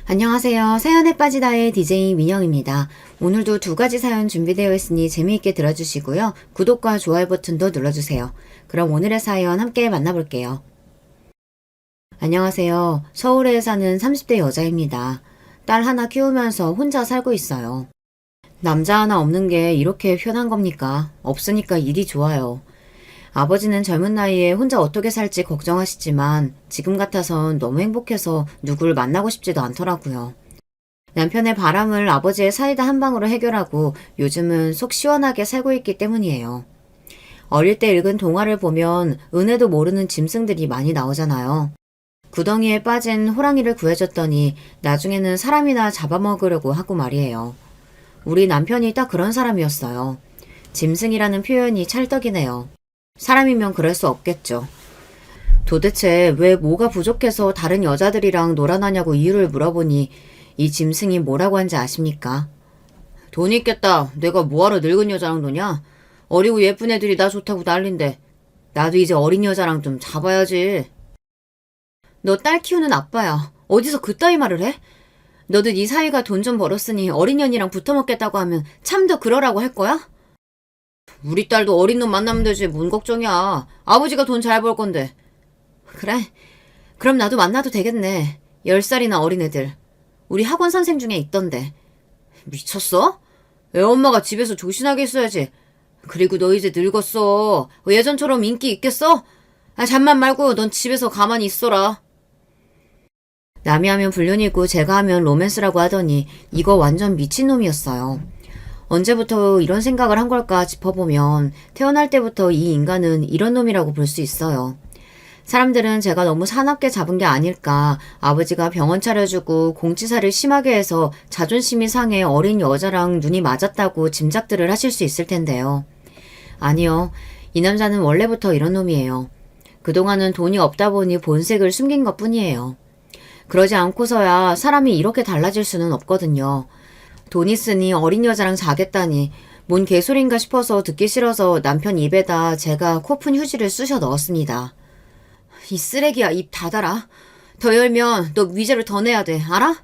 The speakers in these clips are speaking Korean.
안녕하세요. 사연에 빠지다의 DJ 민영입니다. 오늘도 두 가지 사연 준비되어 있으니 재미있게 들어주시고요. 구독과 좋아요 버튼도 눌러주세요. 그럼 오늘의 사연 함께 만나볼게요. 안녕하세요. 서울에 사는 30대 여자입니다. 딸 하나 키우면서 혼자 살고 있어요. 남자 하나 없는 게 이렇게 편한 겁니까? 없으니까 일이 좋아요. 아버지는 젊은 나이에 혼자 어떻게 살지 걱정하시지만 지금 같아선 너무 행복해서 누굴 만나고 싶지도 않더라고요. 남편의 바람을 아버지의 사이다 한 방으로 해결하고 요즘은 속 시원하게 살고 있기 때문이에요. 어릴 때 읽은 동화를 보면 은혜도 모르는 짐승들이 많이 나오잖아요. 구덩이에 빠진 호랑이를 구해줬더니 나중에는 사람이나 잡아먹으려고 하고 말이에요. 우리 남편이 딱 그런 사람이었어요. 짐승이라는 표현이 찰떡이네요. 사람이면 그럴 수 없겠죠. 도대체 왜 뭐가 부족해서 다른 여자들이랑 놀아나냐고 이유를 물어보니 이 짐승이 뭐라고 한지 아십니까? 돈 있겠다. 내가 뭐하러 늙은 여자랑 노냐? 어리고 예쁜 애들이 나 좋다고 난린데 나도 이제 어린 여자랑 좀 잡아야지. 너 딸 키우는 아빠야. 어디서 그따위 말을 해? 너도 네 사위가 돈 좀 벌었으니 어린 년이랑 붙어먹겠다고 하면 참 더 그러라고 할 거야? 우리 딸도 어린 놈 만나면 되지 뭔 걱정이야. 아버지가 돈 잘 벌 건데. 그래? 그럼 나도 만나도 되겠네. 10살이나 어린 애들. 우리 학원 선생 중에 있던데. 미쳤어? 애 엄마가 집에서 조신하게 있어야지. 그리고 너 이제 늙었어. 예전처럼 인기 있겠어? 잠만 말고 넌 집에서 가만히 있어라. 남이 하면 불륜이고 제가 하면 로맨스라고 하더니 이거 완전 미친놈이었어요. 언제부터 이런 생각을 한 걸까 짚어보면 태어날 때부터 이 인간은 이런 놈이라고 볼 수 있어요. 사람들은 제가 너무 사납게 잡은 게 아닐까, 아버지가 병원 차려주고 공치사를 심하게 해서 자존심이 상해 어린 여자랑 눈이 맞았다고 짐작들을 하실 수 있을 텐데요. 아니요. 이 남자는 원래부터 이런 놈이에요. 그동안은 돈이 없다 보니 본색을 숨긴 것뿐이에요. 그러지 않고서야 사람이 이렇게 달라질 수는 없거든요. 돈 있으니 어린 여자랑 자겠다니 뭔 개소린가 싶어서 듣기 싫어서 남편 입에다 제가 코푼 휴지를 쑤셔 넣었습니다. 이 쓰레기야, 입 닫아라. 더 열면 너 위자료 더 내야 돼. 알아?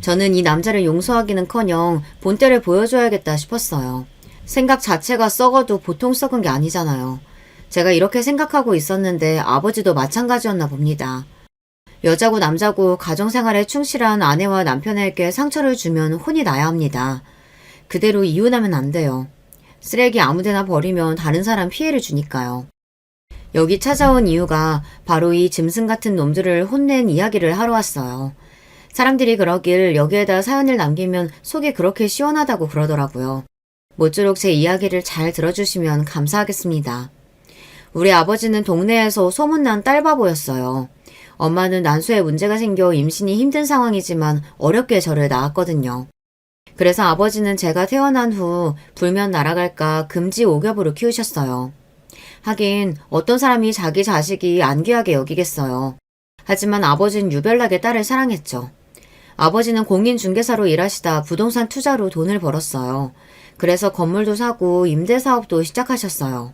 저는 이 남자를 용서하기는커녕 본때를 보여줘야겠다 싶었어요. 생각 자체가 썩어도 보통 썩은 게 아니잖아요. 제가 이렇게 생각하고 있었는데 아버지도 마찬가지였나 봅니다. 여자고 남자고 가정생활에 충실한 아내와 남편에게 상처를 주면 혼이 나야 합니다. 그대로 이혼하면 안 돼요. 쓰레기 아무데나 버리면 다른 사람 피해를 주니까요. 여기 찾아온 이유가 바로 이 짐승 같은 놈들을 혼낸 이야기를 하러 왔어요. 사람들이 그러길 여기에다 사연을 남기면 속이 그렇게 시원하다고 그러더라고요. 모쪼록 제 이야기를 잘 들어주시면 감사하겠습니다. 우리 아버지는 동네에서 소문난 딸바보였어요. 엄마는 난소에 문제가 생겨 임신이 힘든 상황이지만 어렵게 저를 낳았거든요. 그래서 아버지는 제가 태어난 후 불면 날아갈까 금지 오겹으로 키우셨어요. 하긴 어떤 사람이 자기 자식이 안 귀하게 여기겠어요. 하지만 아버지는 유별나게 딸을 사랑했죠. 아버지는 공인중개사로 일하시다 부동산 투자로 돈을 벌었어요. 그래서 건물도 사고 임대사업도 시작하셨어요.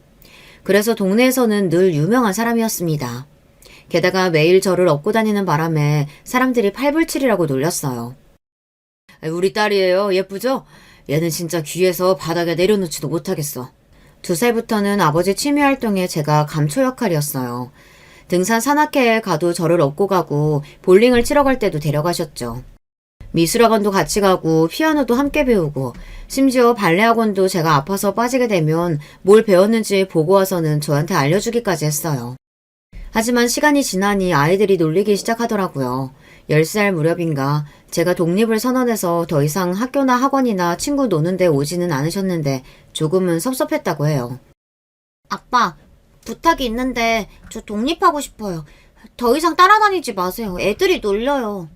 그래서 동네에서는 늘 유명한 사람이었습니다. 게다가 매일 저를 업고 다니는 바람에 사람들이 팔불출이라고 놀렸어요. 우리 딸이에요. 예쁘죠? 얘는 진짜 귀해서 바닥에 내려놓지도 못하겠어. 2살부터는 아버지 취미활동에 제가 감초 역할이었어요. 등산 산악회에 가도 저를 업고 가고 볼링을 치러 갈 때도 데려가셨죠. 미술학원도 같이 가고 피아노도 함께 배우고 심지어 발레학원도 제가 아파서 빠지게 되면 뭘 배웠는지 보고 와서는 저한테 알려주기까지 했어요. 하지만 시간이 지나니 아이들이 놀리기 시작하더라고요. 10살 무렵인가 제가 독립을 선언해서 더 이상 학교나 학원이나 친구 노는 데 오지는 않으셨는데 조금은 섭섭했다고 해요. 아빠, 부탁이 있는데 저 독립하고 싶어요. 더 이상 따라다니지 마세요. 애들이 놀려요.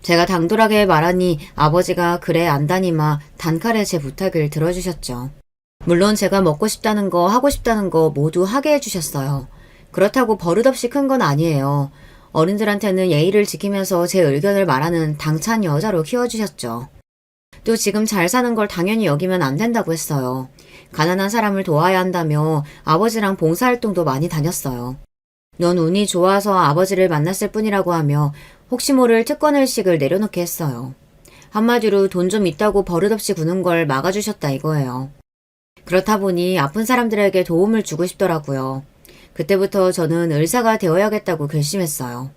제가 당돌하게 말하니 아버지가 그래 안다니마 단칼에 제 부탁을 들어주셨죠. 물론 제가 먹고 싶다는 거 하고 싶다는 거 모두 하게 해주셨어요. 그렇다고 버릇없이 큰 건 아니에요. 어른들한테는 예의를 지키면서 제 의견을 말하는 당찬 여자로 키워주셨죠. 또 지금 잘 사는 걸 당연히 여기면 안 된다고 했어요. 가난한 사람을 도와야 한다며 아버지랑 봉사활동도 많이 다녔어요. 넌 운이 좋아서 아버지를 만났을 뿐이라고 하며 혹시 모를 특권의식을 내려놓게 했어요. 한마디로 돈 좀 있다고 버릇없이 구는 걸 막아주셨다 이거예요. 그렇다 보니 아픈 사람들에게 도움을 주고 싶더라고요. 그때부터 저는 의사가 되어야겠다고 결심했어요.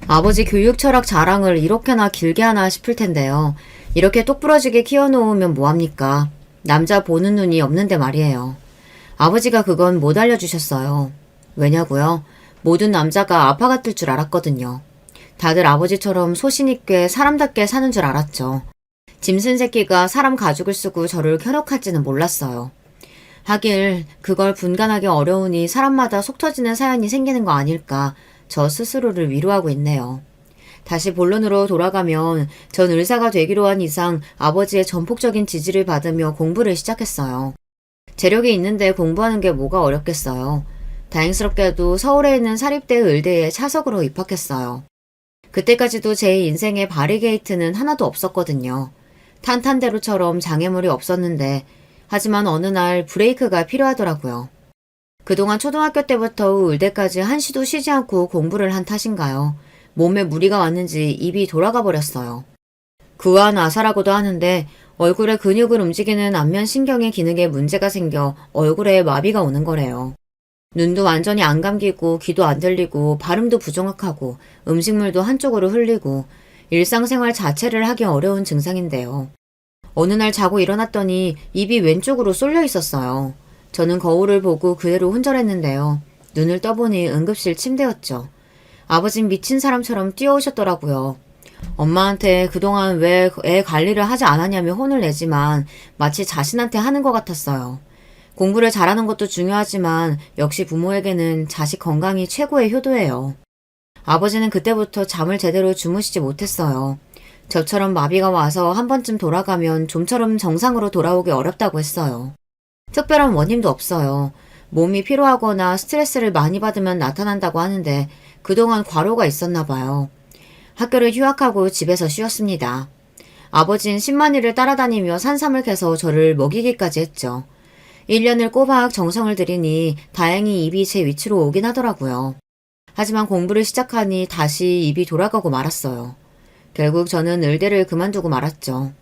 아버지 교육 철학 자랑을 이렇게나 길게 하나 싶을 텐데요. 이렇게 똑부러지게 키워놓으면 뭐합니까? 남자 보는 눈이 없는데 말이에요. 아버지가 그건 못 알려주셨어요. 왜냐고요? 모든 남자가 아빠 같을 줄 알았거든요. 다들 아버지처럼 소신있게 사람답게 사는 줄 알았죠. 짐승 새끼가 사람 가죽을 쓰고 저를 현혹할지는 몰랐어요. 하길 그걸 분간하기 어려우니 사람마다 속 터지는 사연이 생기는 거 아닐까 저 스스로를 위로하고 있네요. 다시 본론으로 돌아가면 전 의사가 되기로 한 이상 아버지의 전폭적인 지지를 받으며 공부를 시작했어요. 재력이 있는데 공부하는 게 뭐가 어렵겠어요. 다행스럽게도 서울에 있는 사립대 의대에 차석으로 입학했어요. 그때까지도 제 인생에 바리게이트는 하나도 없었거든요. 탄탄대로처럼 장애물이 없었는데 하지만 어느 날 브레이크가 필요하더라고요. 그동안 초등학교 때부터 의대까지 한시도 쉬지 않고 공부를 한 탓인가요? 몸에 무리가 왔는지 입이 돌아가 버렸어요. 그와 나사라고도 하는데 얼굴의 근육을 움직이는 안면신경의 기능에 문제가 생겨 얼굴에 마비가 오는 거래요. 눈도 완전히 안 감기고 귀도 안 들리고 발음도 부정확하고 음식물도 한쪽으로 흘리고 일상생활 자체를 하기 어려운 증상인데요. 어느 날 자고 일어났더니 입이 왼쪽으로 쏠려 있었어요. 저는 거울을 보고 그대로 훈절했는데요. 눈을 떠보니 응급실 침대였죠. 아버진 미친 사람처럼 뛰어오셨더라고요. 엄마한테 그동안 왜 애 관리를 하지 않았냐며 혼을 내지만 마치 자신한테 하는 것 같았어요. 공부를 잘하는 것도 중요하지만 역시 부모에게는 자식 건강이 최고의 효도예요. 아버지는 그때부터 잠을 제대로 주무시지 못했어요. 저처럼 마비가 와서 한 번쯤 돌아가면 좀처럼 정상으로 돌아오기 어렵다고 했어요. 특별한 원인도 없어요. 몸이 피로하거나 스트레스를 많이 받으면 나타난다고 하는데 그동안 과로가 있었나 봐요. 학교를 휴학하고 집에서 쉬었습니다. 아버진 10만리를 따라다니며 산삼을 캐서 저를 먹이기까지 했죠. 1년을 꼬박 정성을 들이니 다행히 입이 제 위치로 오긴 하더라고요. 하지만 공부를 시작하니 다시 입이 돌아가고 말았어요. 결국 저는 의대를 그만두고 말았죠.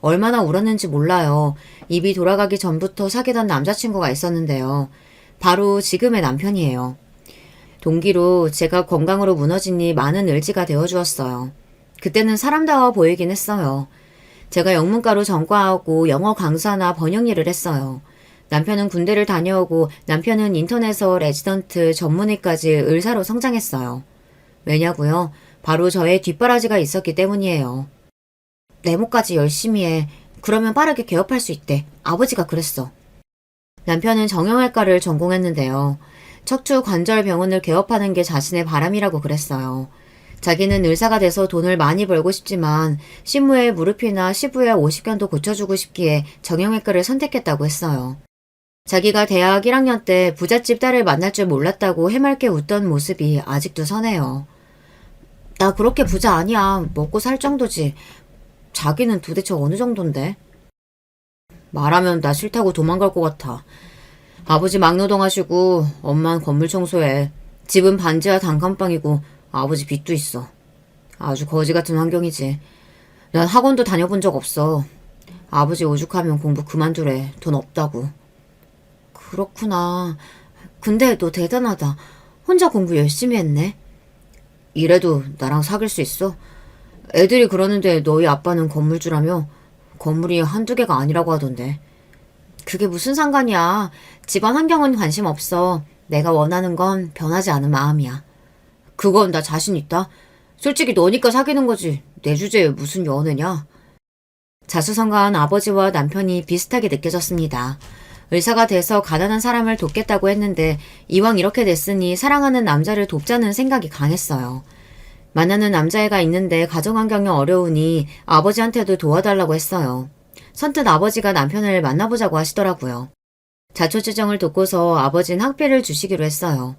얼마나 울었는지 몰라요. 입이 돌아가기 전부터 사귀던 남자친구가 있었는데요. 바로 지금의 남편이에요. 동기로 제가 건강으로 무너지니 많은 의지가 되어주었어요. 그때는 사람다워 보이긴 했어요. 제가 영문과로 전과하고 영어 강사나 번역 일을 했어요. 남편은 군대를 다녀오고 남편은 인턴에서 레지던트 전문의까지 의사로 성장했어요. 왜냐고요? 바로 저의 뒷바라지가 있었기 때문이에요. 네모까지 열심히 해. 그러면 빠르게 개업할 수 있대. 아버지가 그랬어. 남편은 정형외과를 전공했는데요. 척추관절병원을 개업하는 게 자신의 바람이라고 그랬어요. 자기는 의사가 돼서 돈을 많이 벌고 싶지만 신부의 무릎이나 시부의 오십견도 고쳐주고 싶기에 정형외과를 선택했다고 했어요. 자기가 대학 1학년 때 부잣집 딸을 만날 줄 몰랐다고 해맑게 웃던 모습이 아직도 선해요. 나 그렇게 부자 아니야. 먹고 살 정도지. 자기는 도대체 어느 정도인데? 말하면 나 싫다고 도망갈 것 같아. 아버지 막노동하시고 엄만 건물 청소해. 집은 반지하 단칸방이고 아버지 빚도 있어. 아주 거지 같은 환경이지. 난 학원도 다녀본 적 없어. 아버지 오죽하면 공부 그만두래. 돈 없다고. 그렇구나. 근데 너 대단하다. 혼자 공부 열심히 했네. 이래도 나랑 사귈 수 있어? 애들이 그러는데 너희 아빠는 건물주라며? 건물이 한두 개가 아니라고 하던데. 그게 무슨 상관이야. 집안 환경은 관심 없어. 내가 원하는 건 변하지 않은 마음이야. 그건 나 자신 있다. 솔직히 너니까 사귀는 거지. 내 주제에 무슨 연애냐. 자수성가한 아버지와 남편이 비슷하게 느껴졌습니다. 의사가 돼서 가난한 사람을 돕겠다고 했는데 이왕 이렇게 됐으니 사랑하는 남자를 돕자는 생각이 강했어요. 만나는 남자애가 있는데 가정환경이 어려우니 아버지한테도 도와달라고 했어요. 선뜻 아버지가 남편을 만나보자고 하시더라고요. 자초지정을 돕고서 아버진 학비를 주시기로 했어요.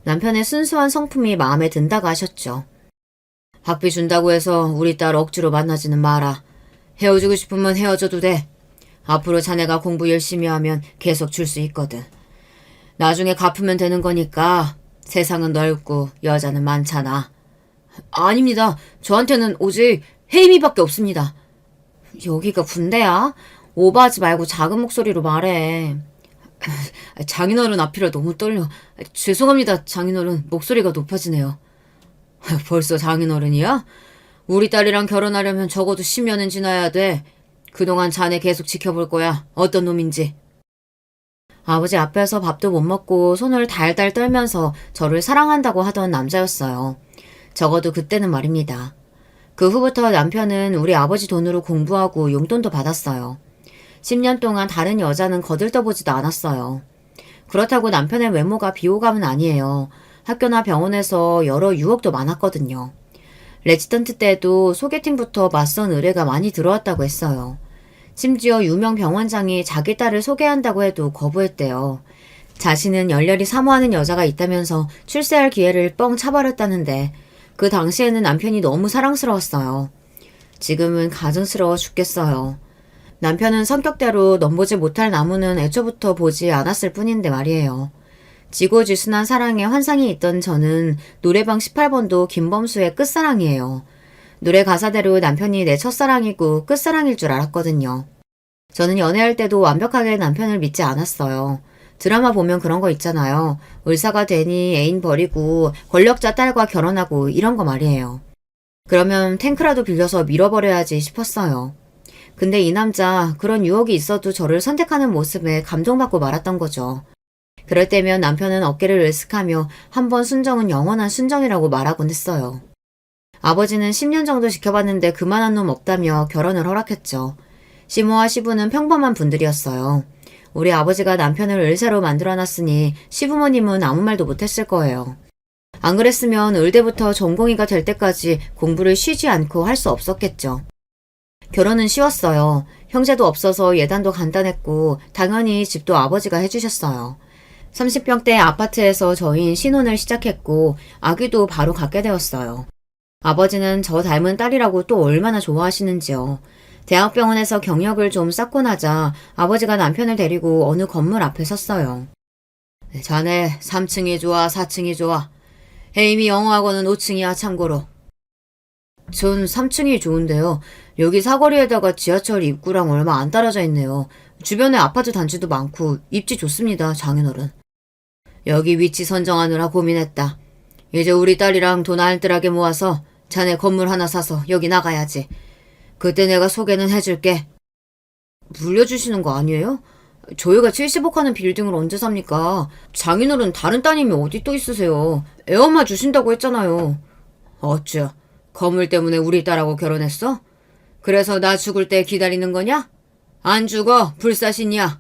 남편의 순수한 성품이 마음에 든다고 하셨죠. 학비 준다고 해서 우리 딸 억지로 만나지는 마라. 헤어지고 싶으면 헤어져도 돼. 앞으로 자네가 공부 열심히 하면 계속 줄 수 있거든. 나중에 갚으면 되는 거니까 세상은 넓고 여자는 많잖아. 아닙니다. 저한테는 오직 혜임이밖에 없습니다. 여기가 군대야? 오버하지 말고 작은 목소리로 말해. 장인어른 앞이라 너무 떨려. 죄송합니다, 장인어른. 목소리가 높아지네요. 벌써 장인어른이야? 우리 딸이랑 결혼하려면 적어도 10년은 지나야 돼. 그동안 자네 계속 지켜볼 거야. 어떤 놈인지. 아버지 앞에서 밥도 못 먹고 손을 달달 떨면서 저를 사랑한다고 하던 남자였어요. 적어도 그때는 말입니다. 그 후부터 남편은 우리 아버지 돈으로 공부하고 용돈도 받았어요. 10년 동안 다른 여자는 거들떠보지도 않았어요. 그렇다고 남편의 외모가 비호감은 아니에요. 학교나 병원에서 여러 유혹도 많았거든요. 레지던트 때도 소개팅부터 맞선 의뢰가 많이 들어왔다고 했어요. 심지어 유명 병원장이 자기 딸을 소개한다고 해도 거부했대요. 자신은 열렬히 사모하는 여자가 있다면서 출세할 기회를 뻥 차버렸다는데 그 당시에는 남편이 너무 사랑스러웠어요. 지금은 가증스러워 죽겠어요. 남편은 성격대로 넘보지 못할 나무는 애초부터 보지 않았을 뿐인데 말이에요. 지고지순한 사랑에 환상이 있던 저는 노래방 18번도 김범수의 끝사랑이에요. 노래 가사대로 남편이 내 첫사랑이고 끝사랑일 줄 알았거든요. 저는 연애할 때도 완벽하게 남편을 믿지 않았어요. 드라마 보면 그런 거 있잖아요. 의사가 되니 애인 버리고 권력자 딸과 결혼하고 이런 거 말이에요. 그러면 탱크라도 빌려서 밀어버려야지 싶었어요. 근데 이 남자 그런 유혹이 있어도 저를 선택하는 모습에 감동받고 말았던 거죠. 그럴 때면 남편은 어깨를 으쓱하며 한 번 순정은 영원한 순정이라고 말하곤 했어요. 아버지는 10년 정도 지켜봤는데 그만한 놈 없다며 결혼을 허락했죠. 시모와 시부는 평범한 분들이었어요. 우리 아버지가 남편을 의사로 만들어놨으니 시부모님은 아무 말도 못했을 거예요. 안 그랬으면 의대부터 전공의가 될 때까지 공부를 쉬지 않고 할 수 없었겠죠. 결혼은 쉬웠어요. 형제도 없어서 예단도 간단했고 당연히 집도 아버지가 해주셨어요. 30평대 아파트에서 저희는 신혼을 시작했고 아기도 바로 갖게 되었어요. 아버지는 저 닮은 딸이라고 또 얼마나 좋아하시는지요. 대학병원에서 경력을 좀 쌓고 나자 아버지가 남편을 데리고 어느 건물 앞에 섰어요. 자네 3층이 좋아 4층이 좋아. 혜임이 영어학원은 5층이야 참고로. 전 3층이 좋은데요. 여기 사거리에다가 지하철 입구랑 얼마 안 떨어져 있네요. 주변에 아파트 단지도 많고 입지 좋습니다 장인어른. 여기 위치 선정하느라 고민했다. 이제 우리 딸이랑 돈 알뜰하게 모아서 자네 건물 하나 사서 여기 나가야지. 그때 내가 소개는 해줄게. 물려주시는 거 아니에요? 저희가 70억 하는 빌딩을 언제 삽니까? 장인어른 다른 따님이 어디 또 있으세요? 애엄마 주신다고 했잖아요. 어쭈, 건물 때문에 우리 딸하고 결혼했어? 그래서 나 죽을 때 기다리는 거냐? 안 죽어, 불사신이야.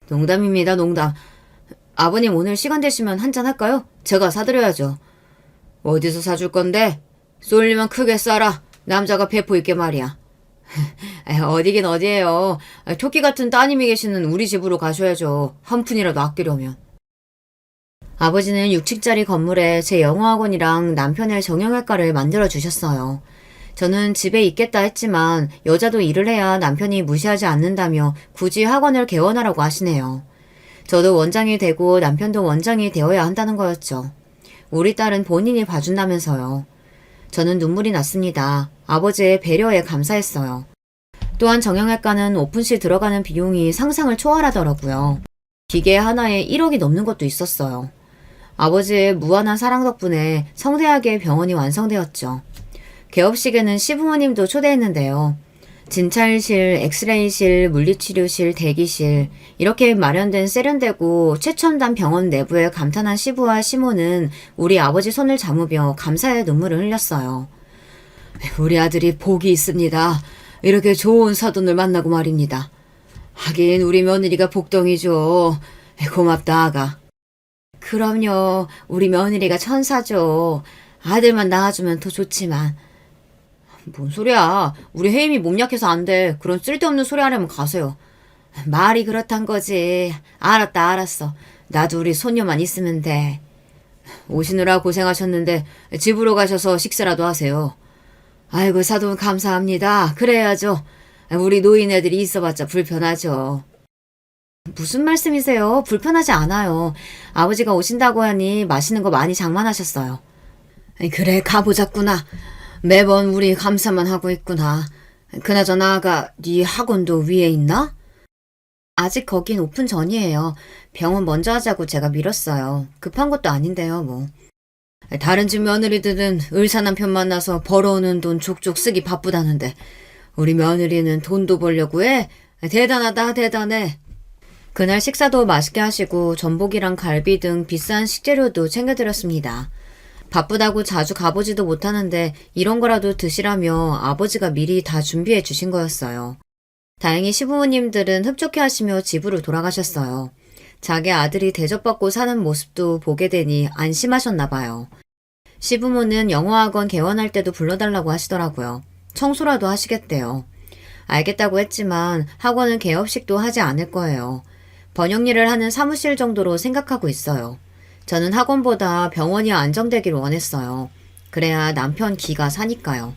농담입니다, 농담. 아버님 오늘 시간 되시면 한잔 할까요? 제가 사드려야죠. 어디서 사줄 건데? 쏠리면 크게 쏴라. 남자가 배포 있게 말이야. 어디긴 어디예요. 토끼 같은 따님이 계시는 우리 집으로 가셔야죠. 한 푼이라도 아끼려면. 아버지는 6층짜리 건물에 제 영어학원이랑 남편의 정형외과를 만들어 주셨어요. 저는 집에 있겠다 했지만 여자도 일을 해야 남편이 무시하지 않는다며 굳이 학원을 개원하라고 하시네요. 저도 원장이 되고 남편도 원장이 되어야 한다는 거였죠. 우리 딸은 본인이 봐준다면서요. 저는 눈물이 났습니다. 아버지의 배려에 감사했어요. 또한 정형외과는 오픈시 들어가는 비용이 상상을 초월하더라고요. 기계 하나에 1억이 넘는 것도 있었어요. 아버지의 무한한 사랑 덕분에 성대하게 병원이 완성되었죠. 개업식에는 시부모님도 초대했는데요. 진찰실, 엑스레이실, 물리치료실, 대기실 이렇게 마련된 세련되고 최첨단 병원 내부에 감탄한 시부와 시모는 우리 아버지 손을 잡으며 감사의 눈물을 흘렸어요. 우리 아들이 복이 있습니다. 이렇게 좋은 사돈을 만나고 말입니다. 하긴 우리 며느리가 복덩이죠. 고맙다 아가. 그럼요. 우리 며느리가 천사죠. 아들만 낳아주면 더 좋지만. 뭔 소리야. 우리 혜임이 몸 약해서 안 돼. 그런 쓸데없는 소리 하려면 가세요. 말이 그렇단 거지. 알았다 알았어. 나도 우리 손녀만 있으면 돼. 오시느라 고생하셨는데 집으로 가셔서 식사라도 하세요. 아이고 사돈 감사합니다. 그래야죠. 우리 노인애들이 있어봤자 불편하죠. 무슨 말씀이세요? 불편하지 않아요. 아버지가 오신다고 하니 맛있는 거 많이 장만하셨어요. 그래, 가보자꾸나. 매번 우리 감사만 하고 있구나. 그나저나 아가, 네 학원도 위에 있나? 아직 거긴 오픈 전이에요. 병원 먼저 하자고 제가 미뤘어요. 급한 것도 아닌데요, 뭐. 다른 집 며느리들은 의사 남편 만나서 벌어오는 돈 족족 쓰기 바쁘다는데 우리 며느리는 돈도 벌려고 해? 대단하다, 대단해. 그날 식사도 맛있게 하시고 전복이랑 갈비 등 비싼 식재료도 챙겨드렸습니다. 바쁘다고 자주 가보지도 못하는데 이런 거라도 드시라며 아버지가 미리 다 준비해 주신 거였어요. 다행히 시부모님들은 흡족해 하시며 집으로 돌아가셨어요. 자기 아들이 대접받고 사는 모습도 보게 되니 안심하셨나 봐요. 시부모는 영어학원 개원할 때도 불러달라고 하시더라고요. 청소라도 하시겠대요. 알겠다고 했지만 학원은 개업식도 하지 않을 거예요. 번역일을 하는 사무실 정도로 생각하고 있어요. 저는 학원보다 병원이 안정되길 원했어요. 그래야 남편 기가 사니까요.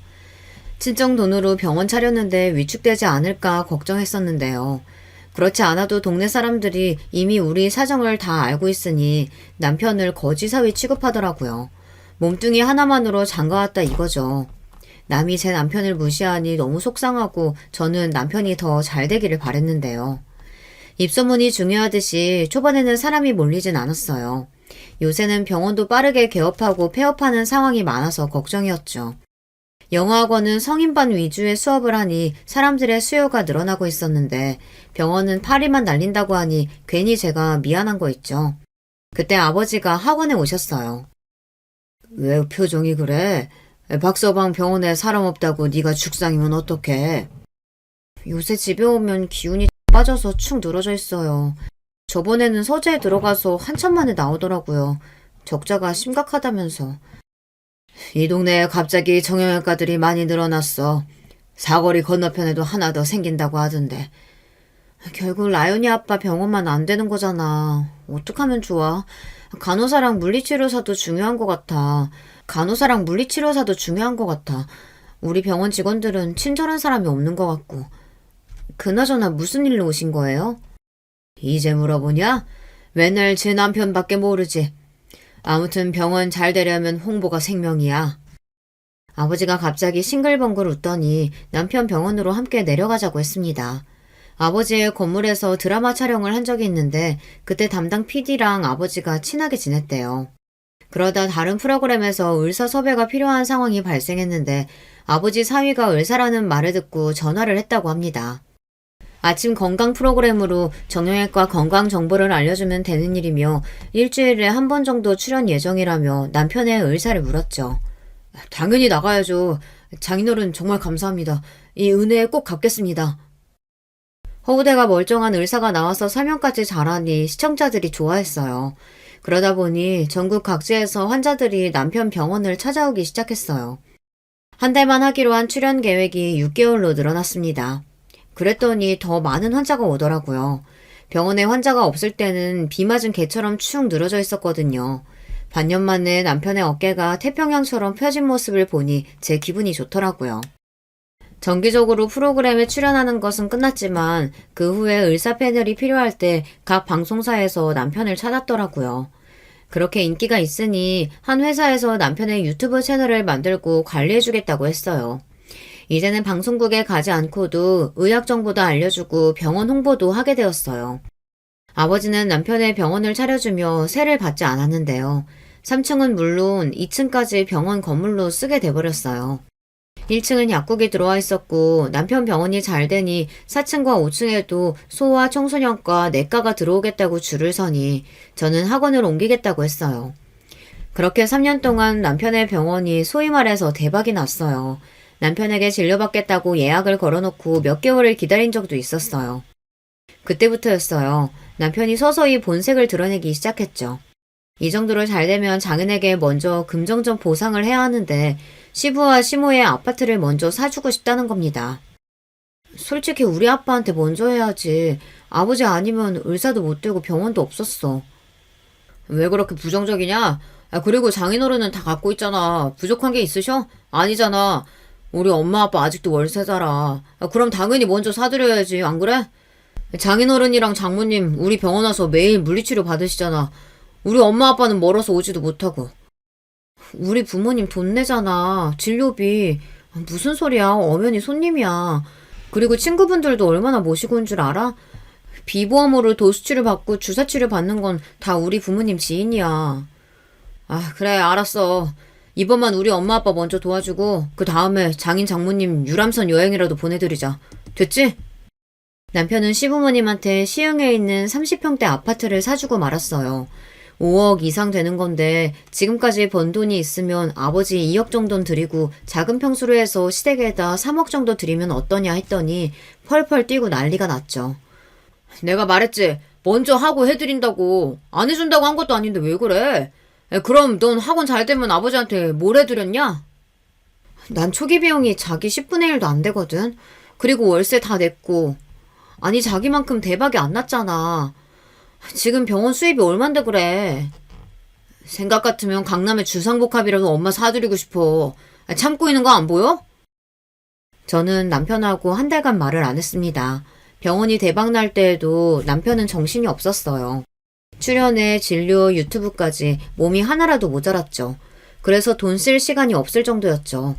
친정 돈으로 병원 차렸는데 위축되지 않을까 걱정했었는데요. 그렇지 않아도 동네 사람들이 이미 우리 사정을 다 알고 있으니 남편을 거지사위 취급하더라고요. 몸뚱이 하나만으로 장가왔다 이거죠. 남이 제 남편을 무시하니 너무 속상하고 저는 남편이 더 잘 되기를 바랬는데요. 입소문이 중요하듯이 초반에는 사람이 몰리진 않았어요. 요새는 병원도 빠르게 개업하고 폐업하는 상황이 많아서 걱정이었죠. 영어학원은 성인반 위주의 수업을 하니 사람들의 수요가 늘어나고 있었는데 병원은 파리만 날린다고 하니 괜히 제가 미안한 거 있죠. 그때 아버지가 학원에 오셨어요. 왜 표정이 그래? 박서방 병원에 사람 없다고 네가 죽상이면 어떡해? 요새 집에 오면 기운이 빠져서 축 늘어져 있어요. 저번에는 서재에 들어가서 한참 만에 나오더라고요. 적자가 심각하다면서. 이 동네에 갑자기 정형외과들이 많이 늘어났어. 사거리 건너편에도 하나 더 생긴다고 하던데. 결국 라연이 아빠 병원만 안 되는 거잖아. 어떡하면 좋아? 간호사랑 물리치료사도 중요한 것 같아. 간호사랑 물리치료사도 중요한 것 같아. 우리 병원 직원들은 친절한 사람이 없는 것 같고. 그나저나 무슨 일로 오신 거예요? 이제 물어보냐? 맨날 제 남편밖에 모르지. 아무튼 병원 잘 되려면 홍보가 생명이야. 아버지가 갑자기 싱글벙글 웃더니 남편 병원으로 함께 내려가자고 했습니다. 아버지의 건물에서 드라마 촬영을 한 적이 있는데 그때 담당 PD랑 아버지가 친하게 지냈대요. 그러다 다른 프로그램에서 의사 섭외가 필요한 상황이 발생했는데 아버지 사위가 의사라는 말을 듣고 전화를 했다고 합니다. 아침 건강 프로그램으로 정형외과 건강 정보를 알려주면 되는 일이며 일주일에 한 번 정도 출연 예정이라며 남편의 의사를 물었죠. 당연히 나가야죠. 장인어른 정말 감사합니다. 이 은혜에 꼭 갚겠습니다. 허우대가 멀쩡한 의사가 나와서 설명까지 잘하니 시청자들이 좋아했어요. 그러다 보니 전국 각지에서 환자들이 남편 병원을 찾아오기 시작했어요. 한 달만 하기로 한 출연 계획이 6개월로 늘어났습니다. 그랬더니 더 많은 환자가 오더라고요. 병원에 환자가 없을 때는 비 맞은 개처럼 축 늘어져 있었거든요. 반년 만에 남편의 어깨가 태평양처럼 펴진 모습을 보니 제 기분이 좋더라고요. 정기적으로 프로그램에 출연하는 것은 끝났지만 그 후에 의사 패널이 필요할 때 각 방송사에서 남편을 찾았더라고요. 그렇게 인기가 있으니 한 회사에서 남편의 유튜브 채널을 만들고 관리해주겠다고 했어요. 이제는 방송국에 가지 않고도 의학 정보도 알려주고 병원 홍보도 하게 되었어요. 아버지는 남편의 병원을 차려주며 세를 받지 않았는데요. 3층은 물론 2층까지 병원 건물로 쓰게 돼버렸어요. 1층은 약국이 들어와 있었고 남편 병원이 잘 되니 4층과 5층에도 소아 청소년과 내과가 들어오겠다고 줄을 서니 저는 학원을 옮기겠다고 했어요. 그렇게 3년 동안 남편의 병원이 소위 말해서 대박이 났어요. 남편에게 진료받겠다고 예약을 걸어놓고 몇 개월을 기다린 적도 있었어요. 그때부터였어요. 남편이 서서히 본색을 드러내기 시작했죠. 이 정도로 잘 되면 장인에게 먼저 금전적 보상을 해야 하는데 시부와 시모의 아파트를 먼저 사주고 싶다는 겁니다. 솔직히 우리 아빠한테 먼저 해야지. 아버지 아니면 의사도 못 되고 병원도 없었어. 왜 그렇게 부정적이냐? 그리고 장인어른은 다 갖고 있잖아. 부족한 게 있으셔? 아니잖아. 우리 엄마 아빠 아직도 월세 살아. 그럼 당연히 먼저 사드려야지. 안 그래? 장인어른이랑 장모님 우리 병원 와서 매일 물리치료 받으시잖아. 우리 엄마 아빠는 멀어서 오지도 못하고. 우리 부모님 돈 내잖아. 진료비. 무슨 소리야. 엄연히 손님이야. 그리고 친구분들도 얼마나 모시고 온 줄 알아? 비보험으로 도수치료 받고 주사치료 받는 건 다 우리 부모님 지인이야. 아, 그래, 알았어. 이번만 우리 엄마 아빠 먼저 도와주고 그 다음에 장인 장모님 유람선 여행이라도 보내드리자. 됐지? 남편은 시부모님한테 시흥에 있는 30평대 아파트를 사주고 말았어요. 5억 이상 되는 건데 지금까지 번 돈이 있으면 아버지 2억 정도는 드리고 작은 평수로 해서 시댁에다 3억 정도 드리면 어떠냐 했더니 펄펄 뛰고 난리가 났죠. 내가 말했지. 먼저 하고 해드린다고. 안 해준다고 한 것도 아닌데 왜 그래? 그럼 넌 학원 잘 되면 아버지한테 뭘 해드렸냐? 난 초기 비용이 자기 10분의 1도 안 되거든. 그리고 월세 다 냈고. 아니 자기만큼 대박이 안 났잖아. 지금 병원 수입이 얼만데 그래. 생각 같으면 강남에 주상복합이라도 엄마 사드리고 싶어. 참고 있는 거 안 보여? 저는 남편하고 한 달간 말을 안 했습니다. 병원이 대박 날 때에도 남편은 정신이 없었어요. 출연에 진료, 유튜브까지 몸이 하나라도 모자랐죠. 그래서 돈 쓸 시간이 없을 정도였죠.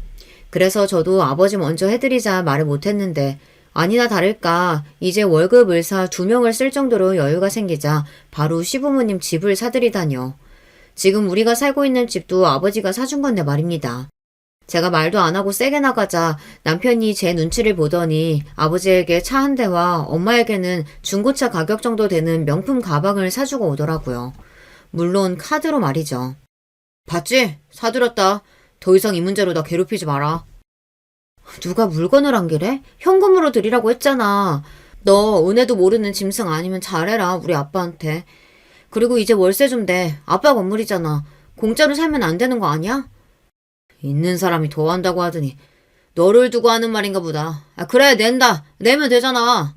그래서 저도 아버지 먼저 해드리자 말을 못했는데 아니나 다를까 이제 월급 의사 2명을 쓸 정도로 여유가 생기자 바로 시부모님 집을 사드리다뇨. 지금 우리가 살고 있는 집도 아버지가 사준 건데 말입니다. 제가 말도 안 하고 세게 나가자 남편이 제 눈치를 보더니 아버지에게 차 한 대와 엄마에게는 중고차 가격 정도 되는 명품 가방을 사주고 오더라고요. 물론 카드로 말이죠. 봤지? 사들였다. 더 이상 이 문제로 나 괴롭히지 마라. 누가 물건을 안기래? 현금으로 드리라고 했잖아. 너 은혜도 모르는 짐승 아니면 잘해라 우리 아빠한테. 그리고 이제 월세 좀 내. 아빠 건물이잖아. 공짜로 살면 안 되는 거 아니야? 있는 사람이 더 한다고 하더니 너를 두고 하는 말인가 보다. 아, 그래 낸다. 내면 되잖아.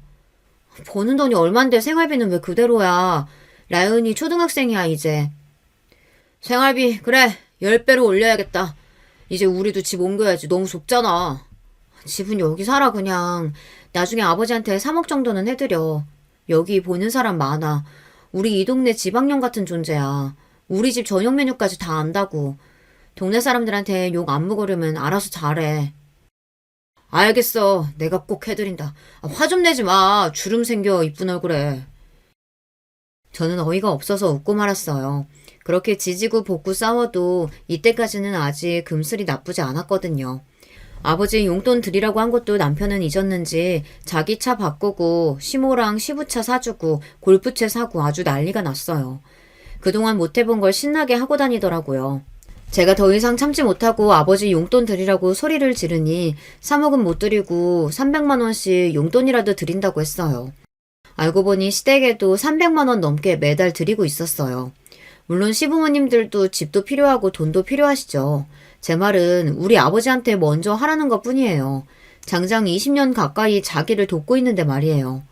버는 돈이 얼만데 생활비는 왜 그대로야. 라연이 초등학생이야 이제. 생활비 그래 10배로 올려야겠다. 이제 우리도 집 옮겨야지. 너무 좁잖아. 집은 여기 살아 그냥. 나중에 아버지한테 3억 정도는 해드려. 여기 보는 사람 많아. 우리 이 동네 지방령 같은 존재야. 우리 집 저녁 메뉴까지 다 안다고. 동네 사람들한테 욕 안 먹으려면 알아서 잘해. 알겠어. 내가 꼭 해드린다. 화 좀 내지 마. 주름 생겨 이쁜 얼굴에. 저는 어이가 없어서 웃고 말았어요. 그렇게 지지고 볶고 싸워도 이때까지는 아직 금슬이 나쁘지 않았거든요. 아버지 용돈 드리라고 한 것도 남편은 잊었는지 자기 차 바꾸고 시모랑 시부차 사주고 골프채 사고 아주 난리가 났어요. 그동안 못해본 걸 신나게 하고 다니더라고요. 제가 더 이상 참지 못하고 아버지 용돈 드리라고 소리를 지르니 3억은 못 드리고 300만 원씩 용돈이라도 드린다고 했어요. 알고 보니 시댁에도 300만 원 넘게 매달 드리고 있었어요. 물론 시부모님들도 집도 필요하고 돈도 필요하시죠. 제 말은 우리 아버지한테 먼저 하라는 것 뿐이에요. 장장 20년 가까이 자기를 돕고 있는데 말이에요.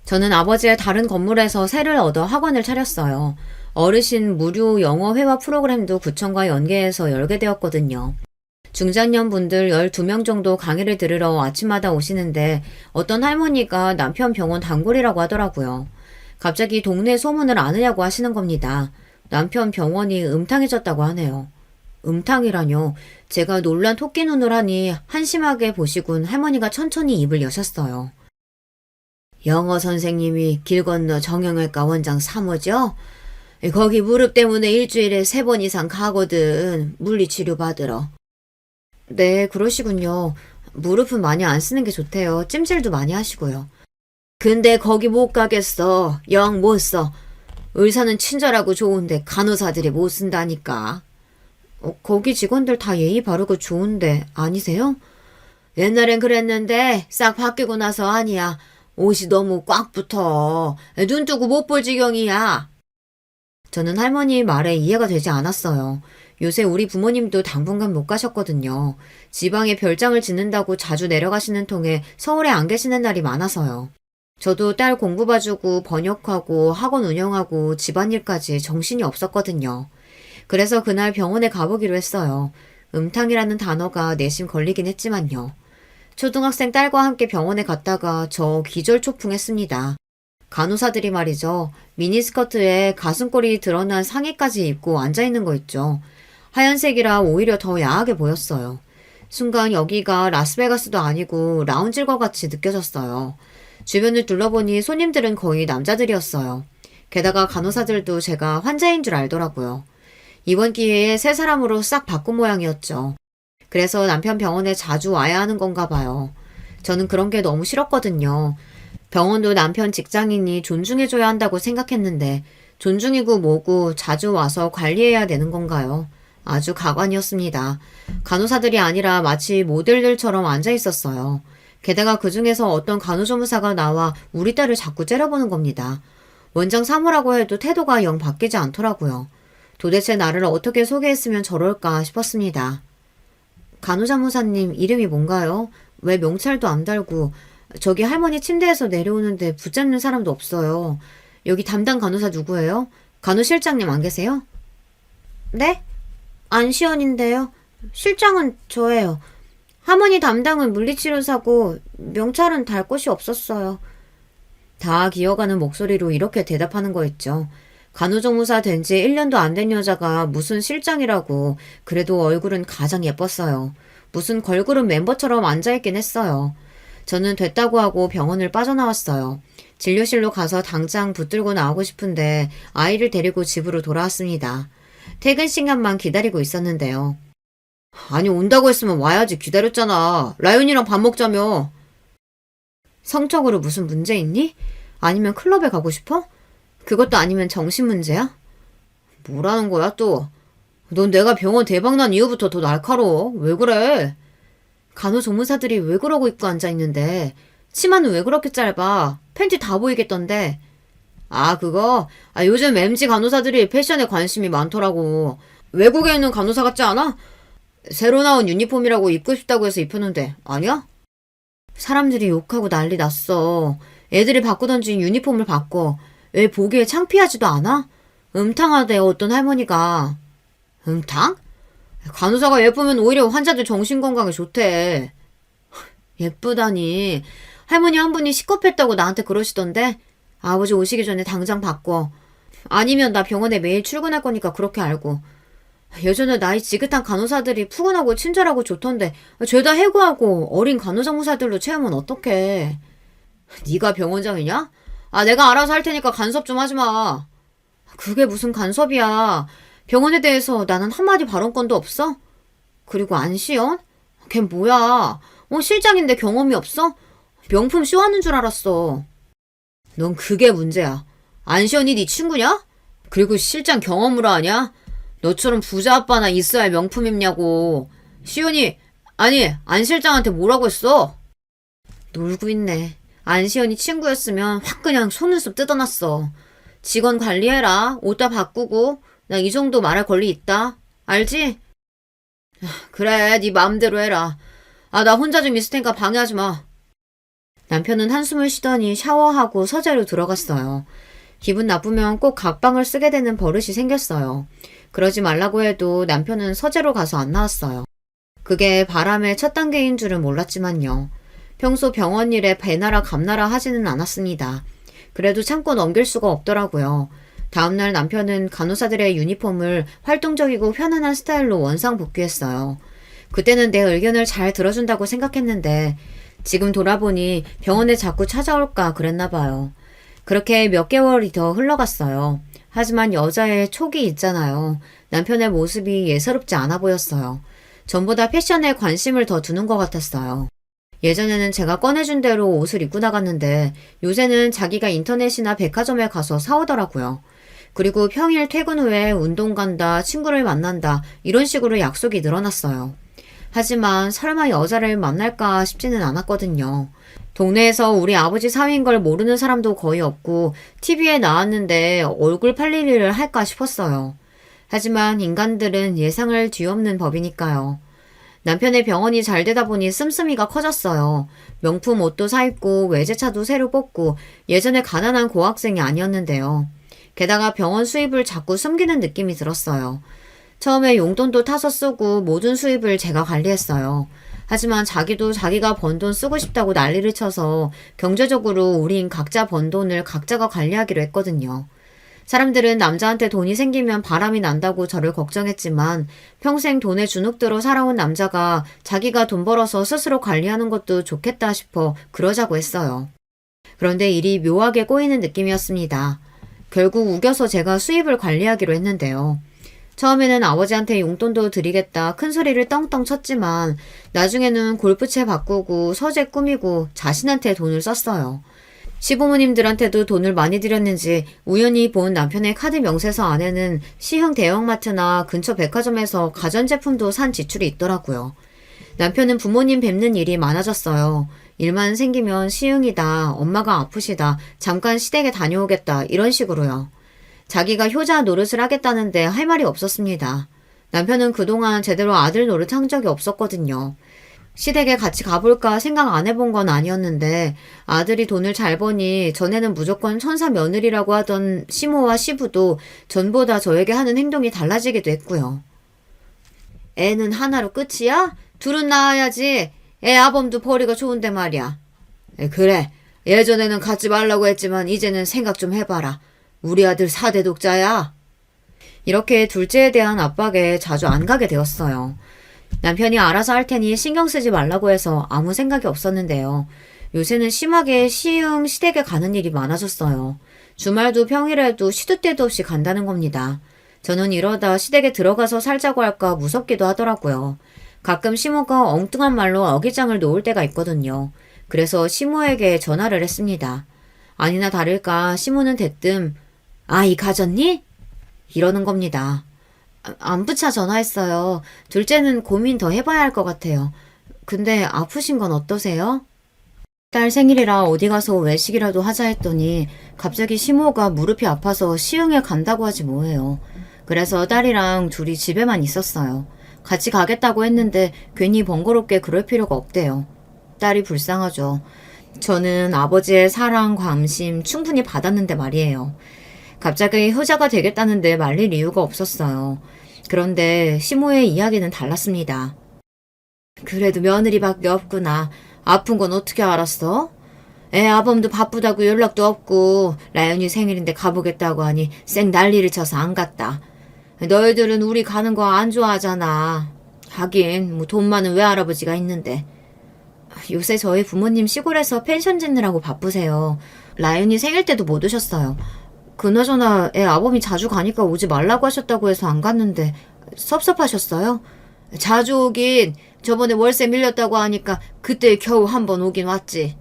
저는 아버지의 다른 건물에서 세를 얻어 학원을 차렸어요. 어르신 무료 영어 회화 프로그램도 구청과 연계해서 열게 되었거든요. 중장년 분들 12명 정도 강의를 들으러 아침마다 오시는데 어떤 할머니가 남편 병원 단골이라고 하더라고요. 갑자기 동네 소문을 아느냐고 하시는 겁니다. 남편 병원이 음탕해졌다고 하네요. 음탕이라뇨. 제가 놀란 토끼 눈을 하니 한심하게 보시곤 할머니가 천천히 입을 여셨어요. 영어 선생님이 길 건너 정형외과 원장 사모죠? 거기 무릎 때문에 일주일에 3번 이상 가거든. 물리치료 받으러. 네, 그러시군요. 무릎은 많이 안 쓰는 게 좋대요. 찜질도 많이 하시고요. 근데 거기 못 가겠어. 영 못 써. 의사는 친절하고 좋은데 간호사들이 못 쓴다니까. 거기 직원들 다 예의 바르고 좋은데 아니세요? 옛날엔 그랬는데 싹 바뀌고 나서 아니야. 옷이 너무 꽉 붙어. 눈 뜨고 못 볼 지경이야. 저는 할머니 말에 이해가 되지 않았어요. 요새 우리 부모님도 당분간 못 가셨거든요. 지방에 별장을 짓는다고 자주 내려가시는 통에 서울에 안 계시는 날이 많아서요. 저도 딸 공부 봐주고 번역하고 학원 운영하고 집안일까지 정신이 없었거든요. 그래서 그날 병원에 가보기로 했어요. 음탕이라는 단어가 내심 걸리긴 했지만요. 초등학생 딸과 함께 병원에 갔다가 저 기절초풍했습니다. 간호사들이 말이죠. 미니스커트에 가슴골이 드러난 상의까지 입고 앉아있는 거 있죠. 하얀색이라 오히려 더 야하게 보였어요. 순간 여기가 라스베가스도 아니고 라운지일 것 같이 느껴졌어요. 주변을 둘러보니 손님들은 거의 남자들이었어요. 게다가 간호사들도 제가 환자인 줄 알더라고요. 이번 기회에 세 사람으로 싹 바꾼 모양이었죠. 그래서 남편 병원에 자주 와야 하는 건가 봐요. 저는 그런 게 너무 싫었거든요. 병원도 남편 직장인이 존중해줘야 한다고 생각했는데 존중이고 뭐고 자주 와서 관리해야 되는 건가요? 아주 가관이었습니다. 간호사들이 아니라 마치 모델들처럼 앉아 있었어요. 게다가 그 중에서 어떤 간호조무사가 나와 우리 딸을 자꾸 째려보는 겁니다. 원장 사무라고 해도 태도가 영 바뀌지 않더라고요. 도대체 나를 어떻게 소개했으면 저럴까 싶었습니다. 간호자무사님 이름이 뭔가요? 왜 명찰도 안 달고 저기 할머니 침대에서 내려오는데 붙잡는 사람도 없어요. 여기 담당 간호사 누구예요? 간호실장님 안 계세요? 네? 안시연인데요. 실장은 저예요. 할머니 담당은 물리치료사고 명찰은 달 곳이 없었어요. 다 기어가는 목소리로 이렇게 대답하는 거였죠. 간호조무사 된 지 1년도 안 된 여자가 무슨 실장이라고. 그래도 얼굴은 가장 예뻤어요. 무슨 걸그룹 멤버처럼 앉아있긴 했어요. 저는 됐다고 하고 병원을 빠져나왔어요. 진료실로 가서 당장 붙들고 나오고 싶은데 아이를 데리고 집으로 돌아왔습니다. 퇴근 시간만 기다리고 있었는데요. 아니 온다고 했으면 와야지. 기다렸잖아. 라윤이랑 밥 먹자며. 성적으로 무슨 문제 있니? 아니면 클럽에 가고 싶어? 그것도 아니면 정신 문제야? 뭐라는 거야 또? 넌 내가 병원 대박난 이후부터 더 날카로워. 왜 그래? 간호조무사들이 왜 그러고 입고 앉아있는데 치마는 왜 그렇게 짧아? 팬티 다 보이겠던데. 아 그거? 요즘 MG 간호사들이 패션에 관심이 많더라고. 외국에 있는 간호사 같지 않아? 새로 나온 유니폼이라고 입고 싶다고 해서 입혔는데 아니야? 사람들이 욕하고 난리 났어. 애들이 바꾸던지 유니폼을 바꿔. 왜 보기에 창피하지도 않아? 음탕하대 어떤 할머니가. 음탕? 간호사가 예쁘면 오히려 환자들 정신건강에 좋대. 예쁘다니. 할머니 한 분이 식겁했다고 나한테 그러시던데. 아버지 오시기 전에 당장 바꿔. 아니면 나 병원에 매일 출근할 거니까 그렇게 알고. 예전에 나이 지긋한 간호사들이 푸근하고 친절하고 좋던데 죄다 해고하고 어린 간호사무사들로 채우면 어떡해. 네가 병원장이냐? 내가 알아서 할 테니까 간섭 좀 하지 마. 그게 무슨 간섭이야. 병원에 대해서 나는 한마디 발언권도 없어? 그리고 안시연? 걔 뭐야? 실장인데 경험이 없어? 명품 쇼하는 줄 알았어. 넌 그게 문제야. 안시연이 네 친구냐? 그리고 실장 경험으로 하냐? 너처럼 부자 아빠나 있어야 명품 입냐고. 시연이, 아니 안 실장한테 뭐라고 했어? 놀고 있네. 안시연이 친구였으면 확 그냥 속눈썹 뜯어놨어. 직원 관리해라. 옷 다 바꾸고. 나 이 정도 말할 권리 있다. 알지? 그래, 네 마음대로 해라. 나 혼자 좀 있을 테니까 방해하지 마. 남편은 한숨을 쉬더니 샤워하고 서재로 들어갔어요. 기분 나쁘면 꼭 각방을 쓰게 되는 버릇이 생겼어요. 그러지 말라고 해도 남편은 서재로 가서 안 나왔어요. 그게 바람의 첫 단계인 줄은 몰랐지만요. 평소 병원 일에 배나라 감나라 하지는 않았습니다. 그래도 참고 넘길 수가 없더라고요. 다음날 남편은 간호사들의 유니폼을 활동적이고 편안한 스타일로 원상 복귀했어요. 그때는 내 의견을 잘 들어준다고 생각했는데 지금 돌아보니 병원에 자꾸 찾아올까 그랬나 봐요. 그렇게 몇 개월이 더 흘러갔어요. 하지만 여자의 촉이 있잖아요. 남편의 모습이 예사롭지 않아 보였어요. 전보다 패션에 관심을 더 두는 것 같았어요. 예전에는 제가 꺼내준 대로 옷을 입고 나갔는데 요새는 자기가 인터넷이나 백화점에 가서 사오더라고요. 그리고 평일 퇴근 후에 운동 간다, 친구를 만난다 이런 식으로 약속이 늘어났어요. 하지만 설마 여자를 만날까 싶지는 않았거든요. 동네에서 우리 아버지 사위인 걸 모르는 사람도 거의 없고 TV에 나왔는데 얼굴 팔릴 일을 할까 싶었어요. 하지만 인간들은 예상을 뒤엎는 법이니까요. 남편의 병원이 잘 되다 보니 씀씀이가 커졌어요. 명품 옷도 사입고 외제차도 새로 뽑고 예전에 가난한 고학생이 아니었는데요. 게다가 병원 수입을 자꾸 숨기는 느낌이 들었어요. 처음에 용돈도 타서 쓰고 모든 수입을 제가 관리했어요. 하지만 자기도 자기가 번 돈 쓰고 싶다고 난리를 쳐서 경제적으로 우린 각자 번 돈을 각자가 관리하기로 했거든요. 사람들은 남자한테 돈이 생기면 바람이 난다고 저를 걱정했지만 평생 돈에 주눅들어 살아온 남자가 자기가 돈 벌어서 스스로 관리하는 것도 좋겠다 싶어 그러자고 했어요. 그런데 일이 묘하게 꼬이는 느낌이었습니다. 결국 우겨서 제가 수입을 관리하기로 했는데요. 처음에는 아버지한테 용돈도 드리겠다 큰 소리를 떵떵 쳤지만 나중에는 골프채 바꾸고 서재 꾸미고 자신한테 돈을 썼어요. 시부모님들한테도 돈을 많이 드렸는지 우연히 본 남편의 카드 명세서 안에는 시흥 대형마트나 근처 백화점에서 가전제품도 산 지출이 있더라고요. 남편은 부모님 뵙는 일이 많아졌어요. 일만 생기면 시흥이다, 엄마가 아프시다, 잠깐 시댁에 다녀오겠다 이런 식으로요. 자기가 효자 노릇을 하겠다는데 할 말이 없었습니다. 남편은 그동안 제대로 아들 노릇 한 적이 없었거든요. 시댁에 같이 가볼까 생각 안 해본 건 아니었는데 아들이 돈을 잘 버니 전에는 무조건 천사 며느리라고 하던 시모와 시부도 전보다 저에게 하는 행동이 달라지기도 했고요. 애는 하나로 끝이야? 둘은 낳아야지. 애 아범도 버리가 좋은데 말이야. 그래. 예전에는 갖지 말라고 했지만 이제는 생각 좀 해봐라. 우리 아들 4대 독자야. 이렇게 둘째에 대한 압박에 자주 안 가게 되었어요. 남편이 알아서 할 테니 신경 쓰지 말라고 해서 아무 생각이 없었는데요. 요새는 심하게 시흥 시댁에 가는 일이 많아졌어요. 주말도 평일에도 시도 때도 없이 간다는 겁니다. 저는 이러다 시댁에 들어가서 살자고 할까 무섭기도 하더라고요. 가끔 시모가 엉뚱한 말로 어기장을 놓을 때가 있거든요. 그래서 시모에게 전화를 했습니다. 아니나 다를까 시모는 대뜸 아이 가졌니? 이러는 겁니다. 안부차 전화했어요. 둘째는 고민 더 해봐야 할 것 같아요. 근데 아프신 건 어떠세요? 딸 생일이라 어디 가서 외식이라도 하자 했더니 갑자기 시모가 무릎이 아파서 시흥에 간다고 하지 뭐해요. 그래서 딸이랑 둘이 집에만 있었어요. 같이 가겠다고 했는데 괜히 번거롭게 그럴 필요가 없대요. 딸이 불쌍하죠. 저는 아버지의 사랑, 관심 충분히 받았는데 말이에요. 갑자기 효자가 되겠다는데 말릴 이유가 없었어요. 그런데 시모의 이야기는 달랐습니다. 그래도 며느리밖에 없구나. 아픈 건 어떻게 알았어? 애 아범도 바쁘다고 연락도 없고 라연이 생일인데 가보겠다고 하니 쌩 난리를 쳐서 안 갔다. 너희들은 우리 가는 거 안 좋아하잖아. 하긴 뭐 돈 많은 외할아버지가 있는데. 요새 저희 부모님 시골에서 펜션 짓느라고 바쁘세요. 라연이 생일 때도 못 오셨어요. 그나저나 애 아범이 자주 가니까 오지 말라고 하셨다고 해서 안 갔는데 섭섭하셨어요? 자주 오긴 저번에 월세 밀렸다고 하니까 그때 겨우 한 번 오긴 왔지.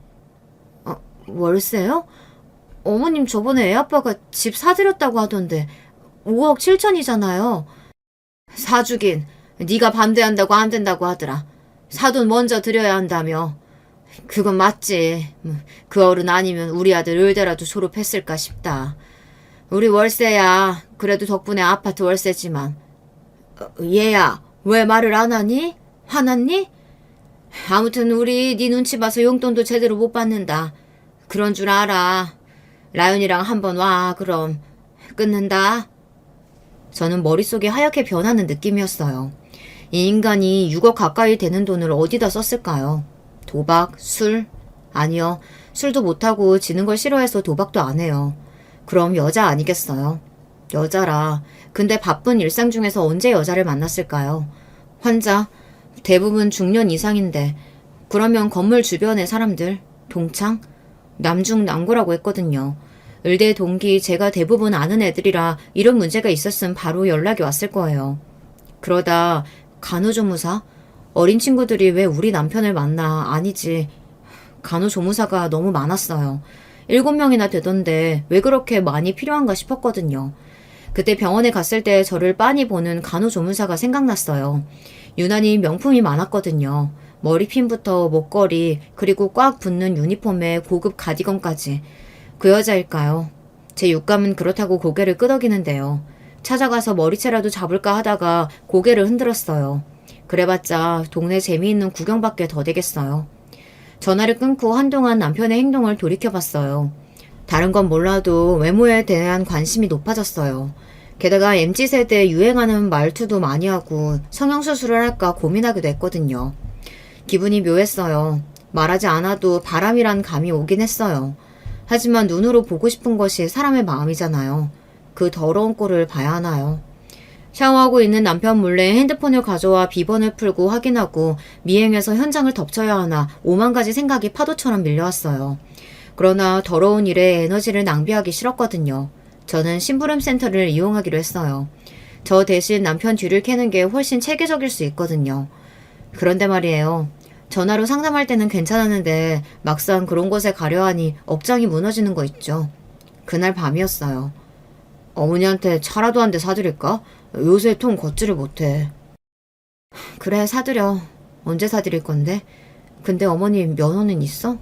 월세요? 어머님 저번에 애 아빠가 집 사드렸다고 하던데 5억 7천이잖아요. 사주긴 네가 반대한다고 안 된다고 하더라. 사돈 먼저 드려야 한다며. 그건 맞지. 그 어른 아니면 우리 아들 의대라도 졸업했을까 싶다. 우리 월세야. 그래도 덕분에 아파트 월세지만. 얘야, 왜 말을 안 하니? 화났니? 아무튼 우리 네 눈치 봐서 용돈도 제대로 못 받는다. 그런 줄 알아. 라연이랑 한번 와. 그럼 끊는다. 저는 머릿속이 하얗게 변하는 느낌이었어요. 이 인간이 6억 가까이 되는 돈을 어디다 썼을까요? 도박? 술? 아니요. 술도 못하고 지는 걸 싫어해서 도박도 안 해요. 그럼 여자 아니겠어요? 여자라. 근데 바쁜 일상 중에서 언제 여자를 만났을까요? 환자? 대부분 중년 이상인데. 그러면 건물 주변의 사람들? 동창? 남중남고라고 했거든요. 의대 동기 제가 대부분 아는 애들이라 이런 문제가 있었음 바로 연락이 왔을 거예요. 그러다 간호조무사? 어린 친구들이 왜 우리 남편을 만나? 아니지. 간호조무사가 너무 많았어요. 7명이나 되던데 왜 그렇게 많이 필요한가 싶었거든요. 그때 병원에 갔을 때 저를 빤히 보는 간호조무사가 생각났어요. 유난히 명품이 많았거든요. 머리핀부터 목걸이 그리고 꽉 붙는 유니폼에 고급 가디건까지. 그 여자일까요? 제 육감은 그렇다고 고개를 끄덕이는데요. 찾아가서 머리채라도 잡을까 하다가 고개를 흔들었어요. 그래봤자 동네 재미있는 구경밖에 더 되겠어요. 전화를 끊고 한동안 남편의 행동을 돌이켜봤어요. 다른 건 몰라도 외모에 대한 관심이 높아졌어요. 게다가 MZ세대에 유행하는 말투도 많이 하고 성형수술을 할까 고민하기도 했거든요. 기분이 묘했어요. 말하지 않아도 바람이란 감이 오긴 했어요. 하지만 눈으로 보고 싶은 것이 사람의 마음이잖아요. 그 더러운 꼴을 봐야 하나요? 샤워하고 있는 남편 몰래 핸드폰을 가져와 비번을 풀고 확인하고 미행해서 현장을 덮쳐야 하나 오만 가지 생각이 파도처럼 밀려왔어요. 그러나 더러운 일에 에너지를 낭비하기 싫었거든요. 저는 심부름 센터를 이용하기로 했어요. 저 대신 남편 뒤를 캐는 게 훨씬 체계적일 수 있거든요. 그런데 말이에요. 전화로 상담할 때는 괜찮았는데 막상 그런 곳에 가려 하니 억장이 무너지는 거 있죠. 그날 밤이었어요. 어머니한테 차라도 한 대 사드릴까? 요새 통 걷지를 못해. 그래, 사드려. 언제 사드릴 건데? 근데 어머니 면허는 있어?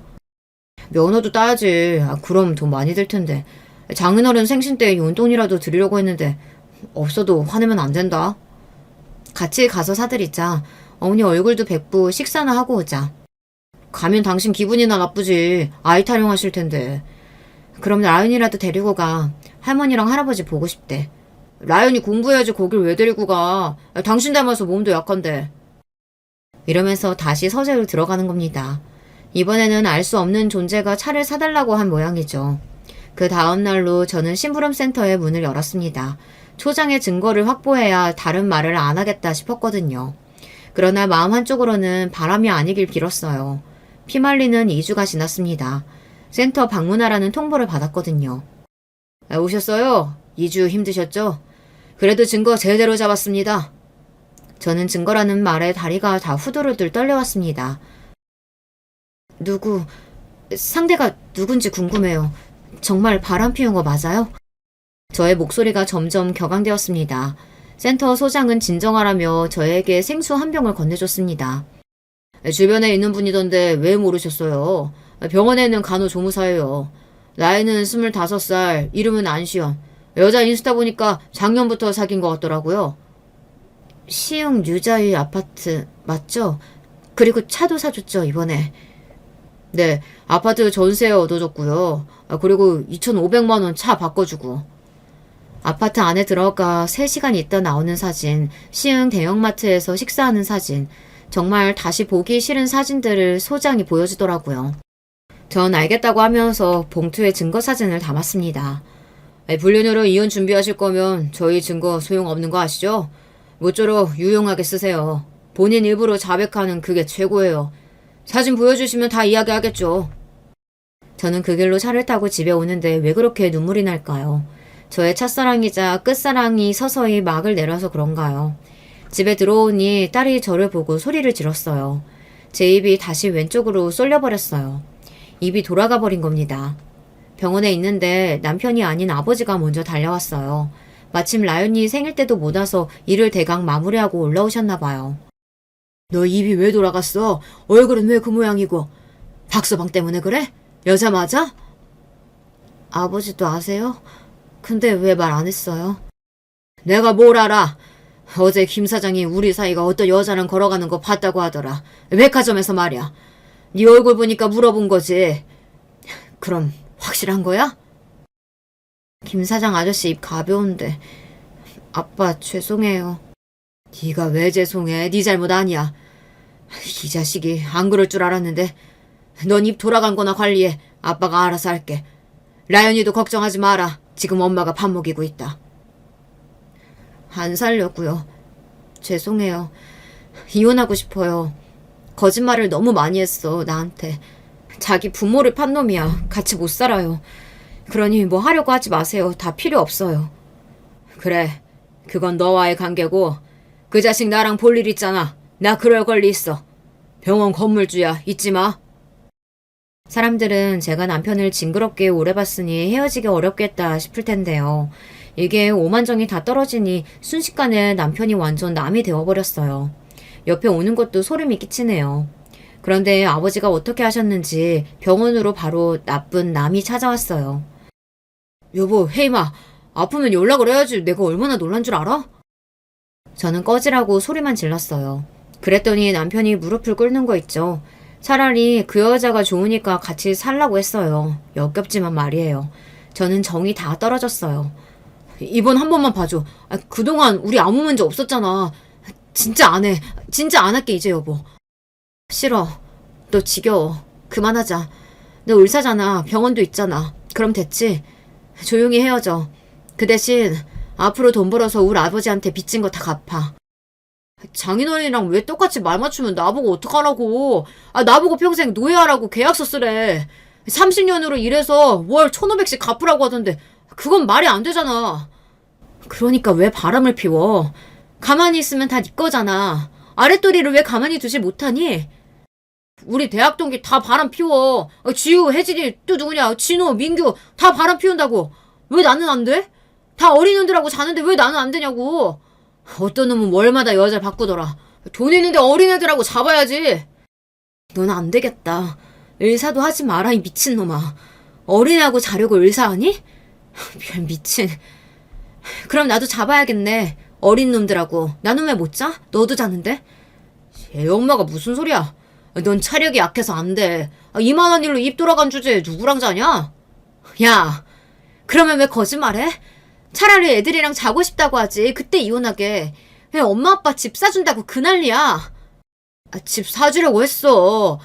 면허도 따야지. 그럼 돈 많이 들 텐데. 장인어른 생신 때 용돈이라도 드리려고 했는데 없어도 화내면 안 된다. 같이 가서 사드리자. 어머니 얼굴도 뵙고 식사나 하고 오자. 가면 당신 기분이나 나쁘지. 아이 타령하실 텐데. 그럼 라윤이라도 데리고 가. 할머니랑 할아버지 보고 싶대. 라윤이 공부해야지 거길 왜 데리고 가. 당신 닮아서 몸도 약한데. 이러면서 다시 서재로 들어가는 겁니다. 이번에는 알 수 없는 존재가 차를 사달라고 한 모양이죠. 그 다음 날로 저는 심부름센터의 문을 열었습니다. 초장의 증거를 확보해야 다른 말을 안 하겠다 싶었거든요. 그러나 마음 한쪽으로는 바람이 아니길 빌었어요. 피말리는 2주가 지났습니다. 센터 방문하라는 통보를 받았거든요. 오셨어요? 2주 힘드셨죠? 그래도 증거 제대로 잡았습니다. 저는 증거라는 말에 다리가 다 후들후들 떨려왔습니다. 상대가 누군지 궁금해요. 정말 바람 피운 거 맞아요? 저의 목소리가 점점 격앙되었습니다. 센터 소장은 진정하라며 저에게 생수 한 병을 건네줬습니다. 주변에 있는 분이던데 왜 모르셨어요? 병원에 있는 간호조무사예요. 나이는 25살, 이름은 안시연. 여자 인스타 보니까 작년부터 사귄 것 같더라고요. 시흥 유자의 아파트 맞죠? 그리고 차도 사줬죠, 이번에. 네, 아파트 전세 얻어줬고요. 그리고 2,500만 원 차 바꿔주고. 아파트 안에 들어가 3시간 있다 나오는 사진, 시흥 대형마트에서 식사하는 사진, 정말 다시 보기 싫은 사진들을 소장이 보여주더라고요. 전 알겠다고 하면서 봉투에 증거 사진을 담았습니다. 불륜으로 이혼 준비하실 거면 저희 증거 소용없는 거 아시죠? 모쪼록 유용하게 쓰세요. 본인 일부러 자백하는 그게 최고예요. 사진 보여주시면 다 이야기하겠죠. 저는 그 길로 차를 타고 집에 오는데 왜 그렇게 눈물이 날까요? 저의 첫사랑이자 끝사랑이 서서히 막을 내려서 그런가요? 집에 들어오니 딸이 저를 보고 소리를 질렀어요. 제 입이 다시 왼쪽으로 쏠려버렸어요. 입이 돌아가 버린 겁니다. 병원에 있는데 남편이 아닌 아버지가 먼저 달려왔어요. 마침 라윤이 생일 때도 못 와서 일을 대강 마무리하고 올라오셨나 봐요. 너 입이 왜 돌아갔어? 얼굴은 왜 그 모양이고? 박서방 때문에 그래? 여자 맞아? 아버지도 아세요? 근데 왜 말 안 했어요? 내가 뭘 알아? 어제 김 사장이 우리 사이가 어떤 여자랑 걸어가는 거 봤다고 하더라. 백화점에서 말이야. 네 얼굴 보니까 물어본 거지. 그럼 확실한 거야? 김 사장 아저씨 입 가벼운데. 아빠 죄송해요. 네가 왜 죄송해? 네 잘못 아니야. 이 자식이 안 그럴 줄 알았는데. 넌 입 돌아간 거나 관리해. 아빠가 알아서 할게. 라연이도 걱정하지 마라. 지금 엄마가 밥 먹이고 있다. 안 살려고요. 죄송해요. 이혼하고 싶어요. 거짓말을 너무 많이 했어, 나한테. 자기 부모를 판 놈이야. 같이 못 살아요. 그러니 뭐 하려고 하지 마세요. 다 필요 없어요. 그래, 그건 너와의 관계고 그 자식 나랑 볼 일 있잖아. 나 그럴 권리 있어. 병원 건물주야. 잊지 마. 사람들은 제가 남편을 징그럽게 오래 봤으니 헤어지기 어렵겠다 싶을 텐데요. 이게 오만정이 다 떨어지니 순식간에 남편이 완전 남이 되어버렸어요. 옆에 오는 것도 소름이 끼치네요. 그런데 아버지가 어떻게 하셨는지 병원으로 바로 나쁜 남이 찾아왔어요. 여보, 혜임아, 아프면 연락을 해야지. 내가 얼마나 놀란 줄 알아? 저는 꺼지라고 소리만 질렀어요. 그랬더니 남편이 무릎을 꿇는 거 있죠. 차라리 그 여자가 좋으니까 같이 살라고 했어요. 역겹지만 말이에요. 저는 정이 다 떨어졌어요. 이번 한 번만 봐줘. 그동안 우리 아무 문제 없었잖아. 진짜 안 해. 진짜 안 할게 이제 여보. 싫어. 너 지겨워. 그만하자. 너 의사잖아. 병원도 있잖아. 그럼 됐지? 조용히 헤어져. 그 대신 앞으로 돈 벌어서 우리 아버지한테 빚진 거 다 갚아. 장인어른이랑 왜 똑같이 말 맞추면 나보고 어떡하라고. 나보고 평생 노예하라고 계약서 쓰래. 30년으로 일해서 월 1,500씩 갚으라고 하던데 그건 말이 안 되잖아. 그러니까 왜 바람을 피워. 가만히 있으면 다 네 거잖아. 아랫도리를 왜 가만히 두지 못하니? 우리 대학 동기 다 바람 피워. 지우, 혜진이, 또 누구냐, 진호, 민규 다 바람 피운다고. 왜 나는 안 돼? 다 어린 놈들하고 자는데 왜 나는 안 되냐고. 어떤 놈은 월마다 여자를 바꾸더라. 돈 있는데 어린애들하고 잡아야지. 넌 안 되겠다. 의사도 하지 마라, 이 미친놈아. 어린애하고 자려고 의사하니? 별 미친. 그럼 나도 잡아야겠네. 어린 놈들하고. 나는 왜 못 자? 너도 자는데? 애 엄마가 무슨 소리야. 넌 차력이 약해서 안 돼. 이만한 일로 입 돌아간 주제에 누구랑 자냐? 야, 그러면 왜 거짓말해? 차라리 애들이랑 자고 싶다고 하지. 그때 이혼하게. 왜 엄마 아빠 집 사준다고 그 난리야. 집 사주려고 했어.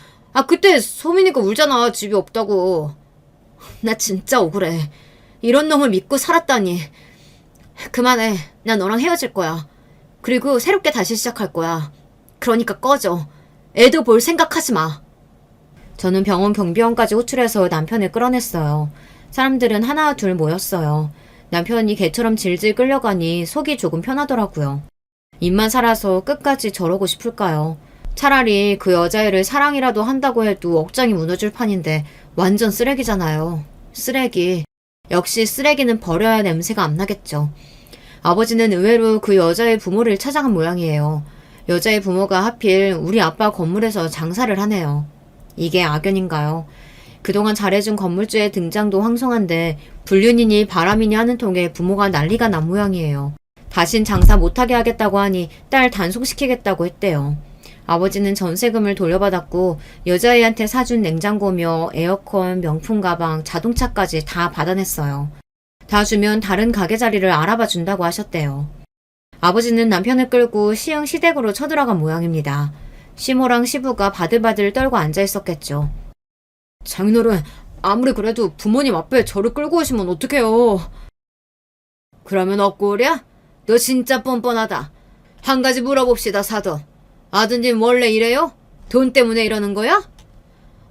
그때 소민이가 울잖아. 집이 없다고. 나 진짜 억울해. 이런 놈을 믿고 살았다니. 그만해. 난 너랑 헤어질 거야. 그리고 새롭게 다시 시작할 거야. 그러니까 꺼져. 애도 볼 생각하지 마. 저는 병원 경비원까지 호출해서 남편을 끌어냈어요. 사람들은 하나 둘 모였어요. 남편이 개처럼 질질 끌려가니 속이 조금 편하더라고요. 입만 살아서 끝까지 저러고 싶을까요? 차라리 그 여자애를 사랑이라도 한다고 해도 억장이 무너질 판인데 완전 쓰레기잖아요. 쓰레기. 역시 쓰레기는 버려야 냄새가 안 나겠죠. 아버지는 의외로 그 여자의 부모를 찾아간 모양이에요. 여자의 부모가 하필 우리 아빠 건물에서 장사를 하네요. 이게 악연인가요? 그동안 잘해준 건물주의 등장도 황송한데 불륜이니 바람이니 하는 통에 부모가 난리가 난 모양이에요. 다신 장사 못하게 하겠다고 하니 딸 단속시키겠다고 했대요. 아버지는 전세금을 돌려받았고 여자애한테 사준 냉장고며 에어컨, 명품 가방, 자동차까지 다 받아냈어요. 다 주면 다른 가게 자리를 알아봐 준다고 하셨대요. 아버지는 남편을 끌고 시흥 시댁으로 쳐들어간 모양입니다. 시모랑 시부가 바들바들 떨고 앉아있었겠죠. 장인어른, 아무리 그래도 부모님 앞에 저를 끌고 오시면 어떡해요. 그러면 억울이야? 너 진짜 뻔뻔하다. 한 가지 물어봅시다, 사돈. 아드님 원래 이래요? 돈 때문에 이러는 거야?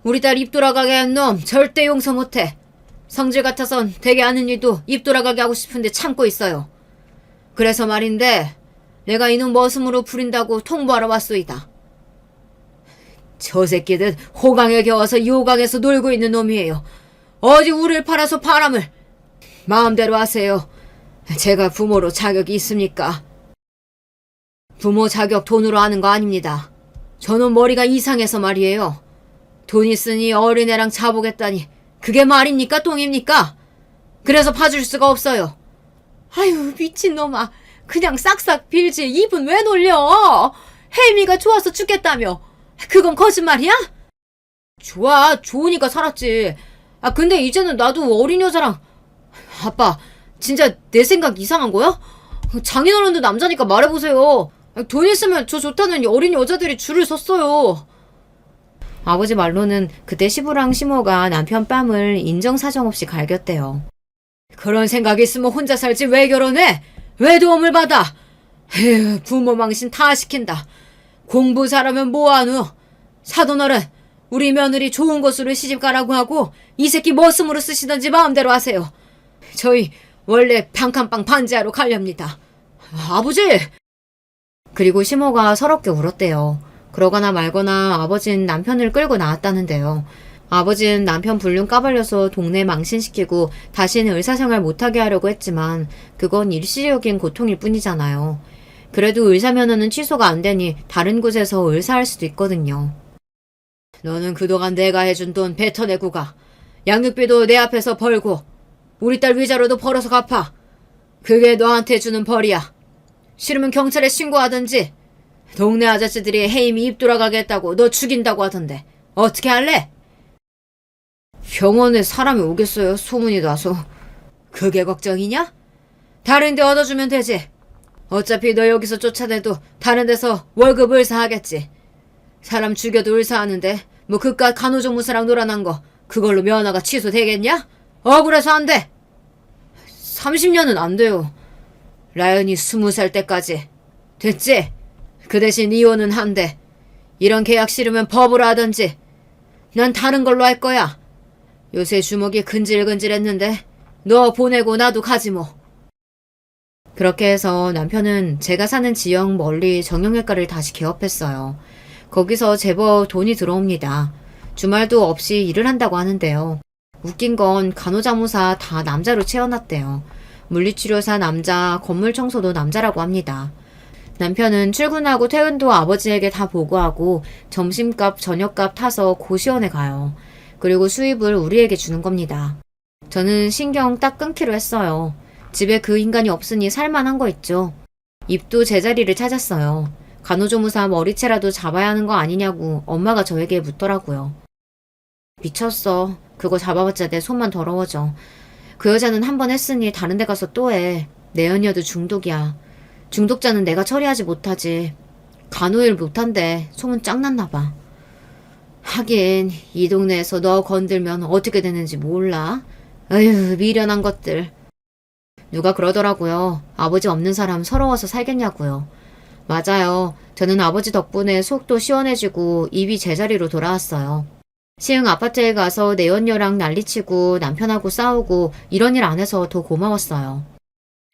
우리 딸 입 돌아가게 한 놈 절대 용서 못해. 성질 같아선 되게 아는 일도 입 돌아가게 하고 싶은데 참고 있어요. 그래서 말인데 내가 이놈 머슴으로 부린다고 통보하러 왔소이다. 저 새끼들 호강에 겨워서 요강에서 놀고 있는 놈이에요. 어디 우리를 팔아서 바람을. 마음대로 하세요. 제가 부모로 자격이 있습니까? 부모 자격 돈으로 하는 거 아닙니다. 저는 머리가 이상해서 말이에요. 돈 있으니 어린애랑 자보겠다니 그게 말입니까 똥입니까? 그래서 봐줄 수가 없어요. 아유 미친놈아. 그냥 싹싹 빌지 입은 왜 놀려? 혜미가 좋아서 죽겠다며. 그건 거짓말이야? 좋아, 좋으니까 살았지. 근데 이제는 나도 어린 여자랑. 아빠, 진짜 내 생각 이상한 거야? 장인어른도 남자니까 말해보세요. 돈 있으면 저 좋다는 어린 여자들이 줄을 섰어요. 아버지 말로는 그때 시부랑 시모가 남편 뺨을 인정사정 없이 갈겼대요. 그런 생각 있으면 혼자 살지 왜 결혼해? 왜 도움을 받아? 에휴, 부모 망신 다 시킨다. 공부 잘하면 뭐하누? 사돈어른, 우리 며느리 좋은 곳으로 시집가라고 하고 이 새끼 머슴으로 쓰시던지 마음대로 하세요. 저희 원래 평칸방 반지하러 가렵니다. 아버지! 그리고 시모가 서럽게 울었대요. 그러거나 말거나 아버지는 남편을 끌고 나왔다는데요. 아버지는 남편 불륜 까발려서 동네 망신시키고 다시는 의사생활 못하게 하려고 했지만 그건 일시적인 고통일 뿐이잖아요. 그래도 의사면허는 취소가 안 되니 다른 곳에서 의사할 수도 있거든요. 너는 그동안 내가 해준 돈 뱉어내고 가. 양육비도 내 앞에서 벌고 우리 딸 위자료도 벌어서 갚아. 그게 너한테 주는 벌이야. 싫으면 경찰에 신고하든지. 동네 아저씨들이 혜임이 입 돌아가게 했다고 너 죽인다고 하던데 어떻게 할래? 병원에 사람이 오겠어요? 소문이 나서. 그게 걱정이냐? 다른 데 얻어주면 되지. 어차피 너 여기서 쫓아내도 다른 데서 월급 을사하겠지. 사람 죽여도 을사하는데 뭐 그깟 간호조무사랑 놀아난 거 그걸로 면허가 취소되겠냐? 억울해서 안 돼. 30년은 안 돼요. 라연이 20살 때까지. 됐지? 그 대신 이혼은 한대. 이런 계약 싫으면 법으로 하든지. 난 다른 걸로 할 거야. 요새 주먹이 근질근질했는데 너 보내고 나도 가지 뭐. 그렇게 해서 남편은 제가 사는 지역 멀리 정형외과를 다시 개업했어요. 거기서 제법 돈이 들어옵니다. 주말도 없이 일을 한다고 하는데요. 웃긴 건 간호자무사 다 남자로 채워놨대요. 물리치료사 남자, 건물 청소도 남자라고 합니다. 남편은 출근하고 퇴근도 아버지에게 다 보고하고 점심값, 저녁값 타서 고시원에 가요. 그리고 수입을 우리에게 주는 겁니다. 저는 신경 딱 끊기로 했어요. 집에 그 인간이 없으니 살만한 거 있죠. 입도 제자리를 찾았어요. 간호조무사 머리채라도 잡아야 하는 거 아니냐고 엄마가 저에게 묻더라고요. 미쳤어. 그거 잡아봤자 내 손만 더러워져. 그 여자는 한 번 했으니 다른 데 가서 또 해. 내연녀도 중독이야. 중독자는 내가 처리하지 못하지. 간호일 못한대. 소문 짱났나 봐. 하긴 이 동네에서 너 건들면 어떻게 되는지 몰라. 에휴, 미련한 것들. 누가 그러더라고요. 아버지 없는 사람 서러워서 살겠냐고요. 맞아요. 저는 아버지 덕분에 속도 시원해지고 입이 제자리로 돌아왔어요. 시흥 아파트에 가서 내연녀랑 난리치고 남편하고 싸우고 이런 일 안 해서 더 고마웠어요.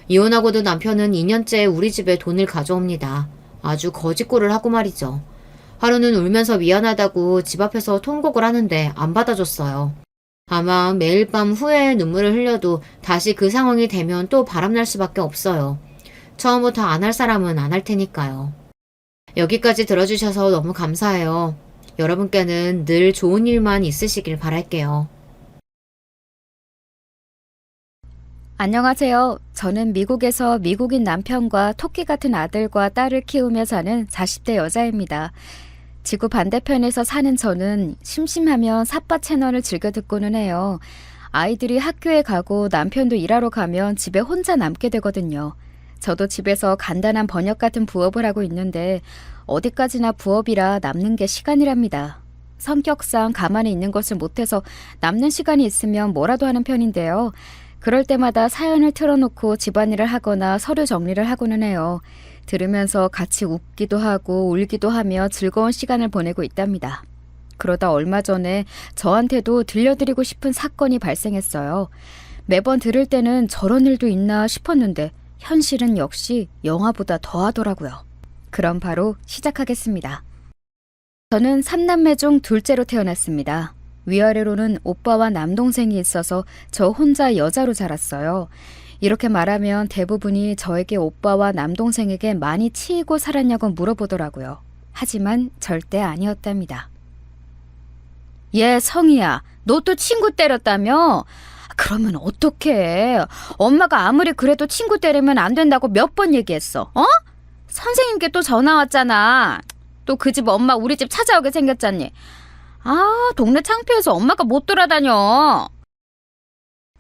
이혼하고도 남편은 2년째 우리 집에 돈을 가져옵니다. 아주 거짓골을 하고 말이죠. 하루는 울면서 미안하다고 집 앞에서 통곡을 하는데 안 받아줬어요. 아마 매일 밤 후회의 눈물을 흘려도 다시 그 상황이 되면 또 바람날 수밖에 없어요. 처음부터 안 할 사람은 안 할 테니까요. 여기까지 들어주셔서 너무 감사해요. 여러분께는 늘 좋은 일만 있으시길 바랄게요. 안녕하세요. 저는 미국에서 미국인 남편과 토끼 같은 아들과 딸을 키우며 사는 40대 여자입니다. 지구 반대편에서 사는 저는 심심하면 삿바 채널을 즐겨 듣고는 해요. 아이들이 학교에 가고 남편도 일하러 가면 집에 혼자 남게 되거든요. 저도 집에서 간단한 번역 같은 부업을 하고 있는데 어디까지나 부업이라 남는 게 시간이랍니다. 성격상 가만히 있는 것을 못해서 남는 시간이 있으면 뭐라도 하는 편인데요. 그럴 때마다 사연을 틀어놓고 집안일을 하거나 서류 정리를 하고는 해요. 들으면서 같이 웃기도 하고 울기도 하며 즐거운 시간을 보내고 있답니다. 그러다 얼마 전에 저한테도 들려드리고 싶은 사건이 발생했어요. 매번 들을 때는 저런 일도 있나 싶었는데 현실은 역시 영화보다 더하더라고요. 그럼 바로 시작하겠습니다. 저는 3남매 중 둘째로 태어났습니다. 위아래로는 오빠와 남동생이 있어서 저 혼자 여자로 자랐어요. 이렇게 말하면 대부분이 저에게 오빠와 남동생에게 많이 치이고 살았냐고 물어보더라고요. 하지만 절대 아니었답니다. 얘 성희야, 너 또 친구 때렸다며? 그러면 어떡해. 엄마가 아무리 그래도 친구 때리면 안 된다고 몇 번 얘기했어. 어? 선생님께 또 전화 왔잖아. 또 그 집 엄마 우리 집 찾아오게 생겼잖니. 아, 동네 창피해서 엄마가 못 돌아다녀.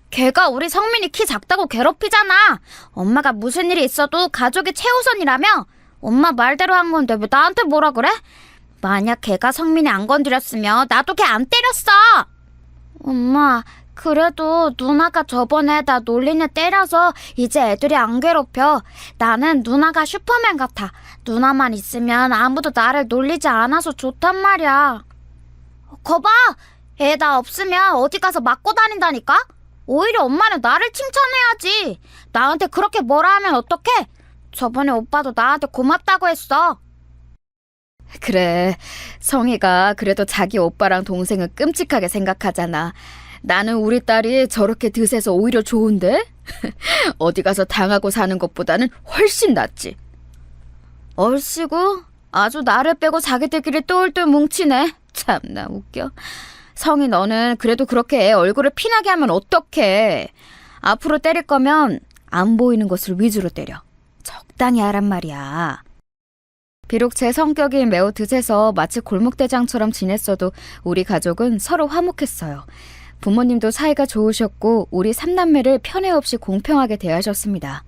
걔가 우리 성민이 키 작다고 괴롭히잖아. 엄마가 무슨 일이 있어도 가족이 최우선이라며. 엄마 말대로 한 건데 왜 나한테 뭐라 그래? 만약 걔가 성민이 안 건드렸으면 나도 걔 안 때렸어. 엄마, 그래도 누나가 저번에 나 놀린 애 때려서 이제 애들이 안 괴롭혀. 나는 누나가 슈퍼맨 같아. 누나만 있으면 아무도 나를 놀리지 않아서 좋단 말이야. 거봐! 애 나 없으면 어디 가서 맞고 다닌다니까? 오히려 엄마는 나를 칭찬해야지. 나한테 그렇게 뭐라 하면 어떡해? 저번에 오빠도 나한테 고맙다고 했어. 그래, 성희가 그래도 자기 오빠랑 동생은 끔찍하게 생각하잖아. 나는 우리 딸이 저렇게 드세서 오히려 좋은데? 어디 가서 당하고 사는 것보다는 훨씬 낫지. 얼씨구, 아주 나를 빼고 자기들끼리 똘똘 뭉치네. 참나 웃겨. 성희, 너는 그래도 그렇게 애 얼굴을 피나게 하면 어떡해. 앞으로 때릴 거면 안 보이는 것을 위주로 때려. 적당히 하란 말이야. 비록 제 성격이 매우 드세서 마치 골목대장처럼 지냈어도 우리 가족은 서로 화목했어요. 부모님도 사이가 좋으셨고 우리 3남매를 편애 없이 공평하게 대하셨습니다.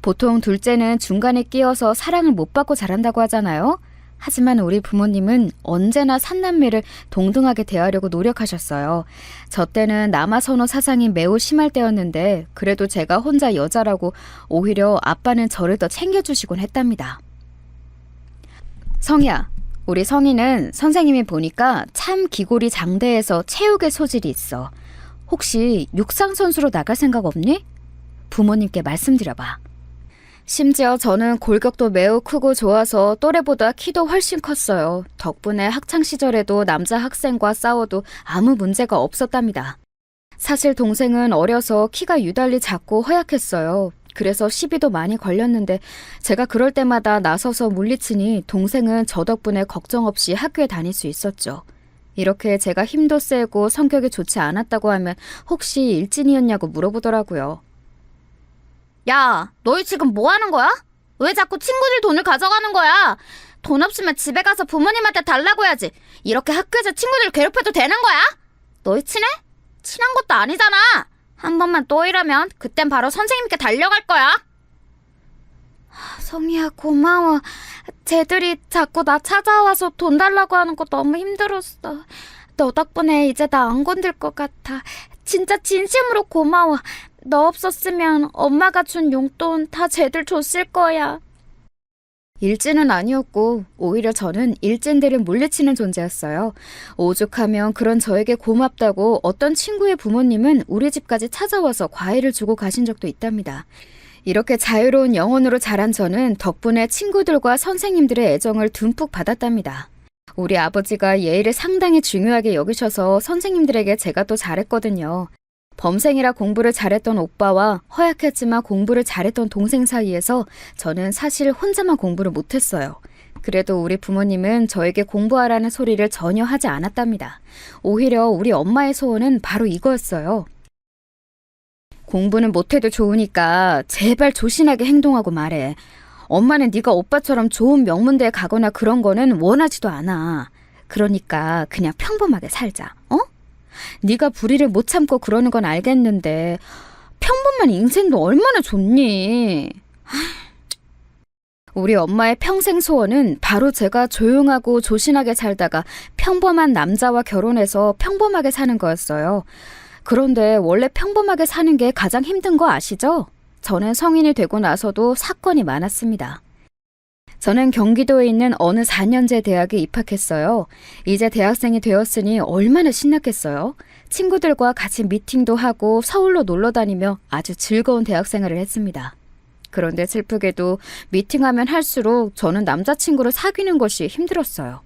보통 둘째는 중간에 끼어서 사랑을 못 받고 자란다고 하잖아요. 하지만 우리 부모님은 언제나 삼남매를 동등하게 대하려고 노력하셨어요. 저 때는 남아선호 사상이 매우 심할 때였는데 그래도 제가 혼자 여자라고 오히려 아빠는 저를 더 챙겨주시곤 했답니다. 성희야, 우리 성희는 선생님이 보니까 참 기골이 장대해서 체육에 소질이 있어. 혹시 육상선수로 나갈 생각 없니? 부모님께 말씀드려봐. 심지어 저는 골격도 매우 크고 좋아서 또래보다 키도 훨씬 컸어요. 덕분에 학창시절에도 남자 학생과 싸워도 아무 문제가 없었답니다. 사실 동생은 어려서 키가 유달리 작고 허약했어요. 그래서 시비도 많이 걸렸는데 제가 그럴 때마다 나서서 물리치니 동생은 저 덕분에 걱정 없이 학교에 다닐 수 있었죠. 이렇게 제가 힘도 세고 성격이 좋지 않았다고 하면 혹시 일진이었냐고 물어보더라고요. 야, 너희 지금 뭐 하는 거야? 왜 자꾸 친구들 돈을 가져가는 거야? 돈 없으면 집에 가서 부모님한테 달라고 해야지. 이렇게 학교에서 친구들 괴롭혀도 되는 거야? 너희 친해? 친한 것도 아니잖아. 한 번만 또 이러면 그땐 바로 선생님께 달려갈 거야. 성희야, 고마워. 쟤들이 자꾸 나 찾아와서 돈 달라고 하는 거 너무 힘들었어. 너 덕분에 이제 나 안 건들 것 같아. 진짜 진심으로 고마워. 너 없었으면 엄마가 준 용돈 다 쟤들 줬을 거야. 일진은 아니었고 오히려 저는 일진들을 물리치는 존재였어요. 오죽하면 그런 저에게 고맙다고 어떤 친구의 부모님은 우리 집까지 찾아와서 과일을 주고 가신 적도 있답니다. 이렇게 자유로운 영혼으로 자란 저는 덕분에 친구들과 선생님들의 애정을 듬뿍 받았답니다. 우리 아버지가 예의를 상당히 중요하게 여기셔서 선생님들에게 제가 또 잘했거든요. 범생이라 공부를 잘했던 오빠와 허약했지만 공부를 잘했던 동생 사이에서 저는 사실 혼자만 공부를 못했어요. 그래도 우리 부모님은 저에게 공부하라는 소리를 전혀 하지 않았답니다. 오히려 우리 엄마의 소원은 바로 이거였어요. 공부는 못해도 좋으니까 제발 조신하게 행동하고 말해. 엄마는 네가 오빠처럼 좋은 명문대에 가거나 그런 거는 원하지도 않아. 그러니까 그냥 평범하게 살자. 어? 네가 불의를 못 참고 그러는 건 알겠는데 평범한 인생도 얼마나 좋니? 우리 엄마의 평생 소원은 바로 제가 조용하고 조신하게 살다가 평범한 남자와 결혼해서 평범하게 사는 거였어요. 그런데 원래 평범하게 사는 게 가장 힘든 거 아시죠? 저는 성인이 되고 나서도 사건이 많았습니다. 저는 경기도에 있는 어느 4년제 대학에 입학했어요. 이제 대학생이 되었으니 얼마나 신났겠어요. 친구들과 같이 미팅도 하고 서울로 놀러 다니며 아주 즐거운 대학 생활을 했습니다. 그런데 슬프게도 미팅하면 할수록 저는 남자친구를 사귀는 것이 힘들었어요.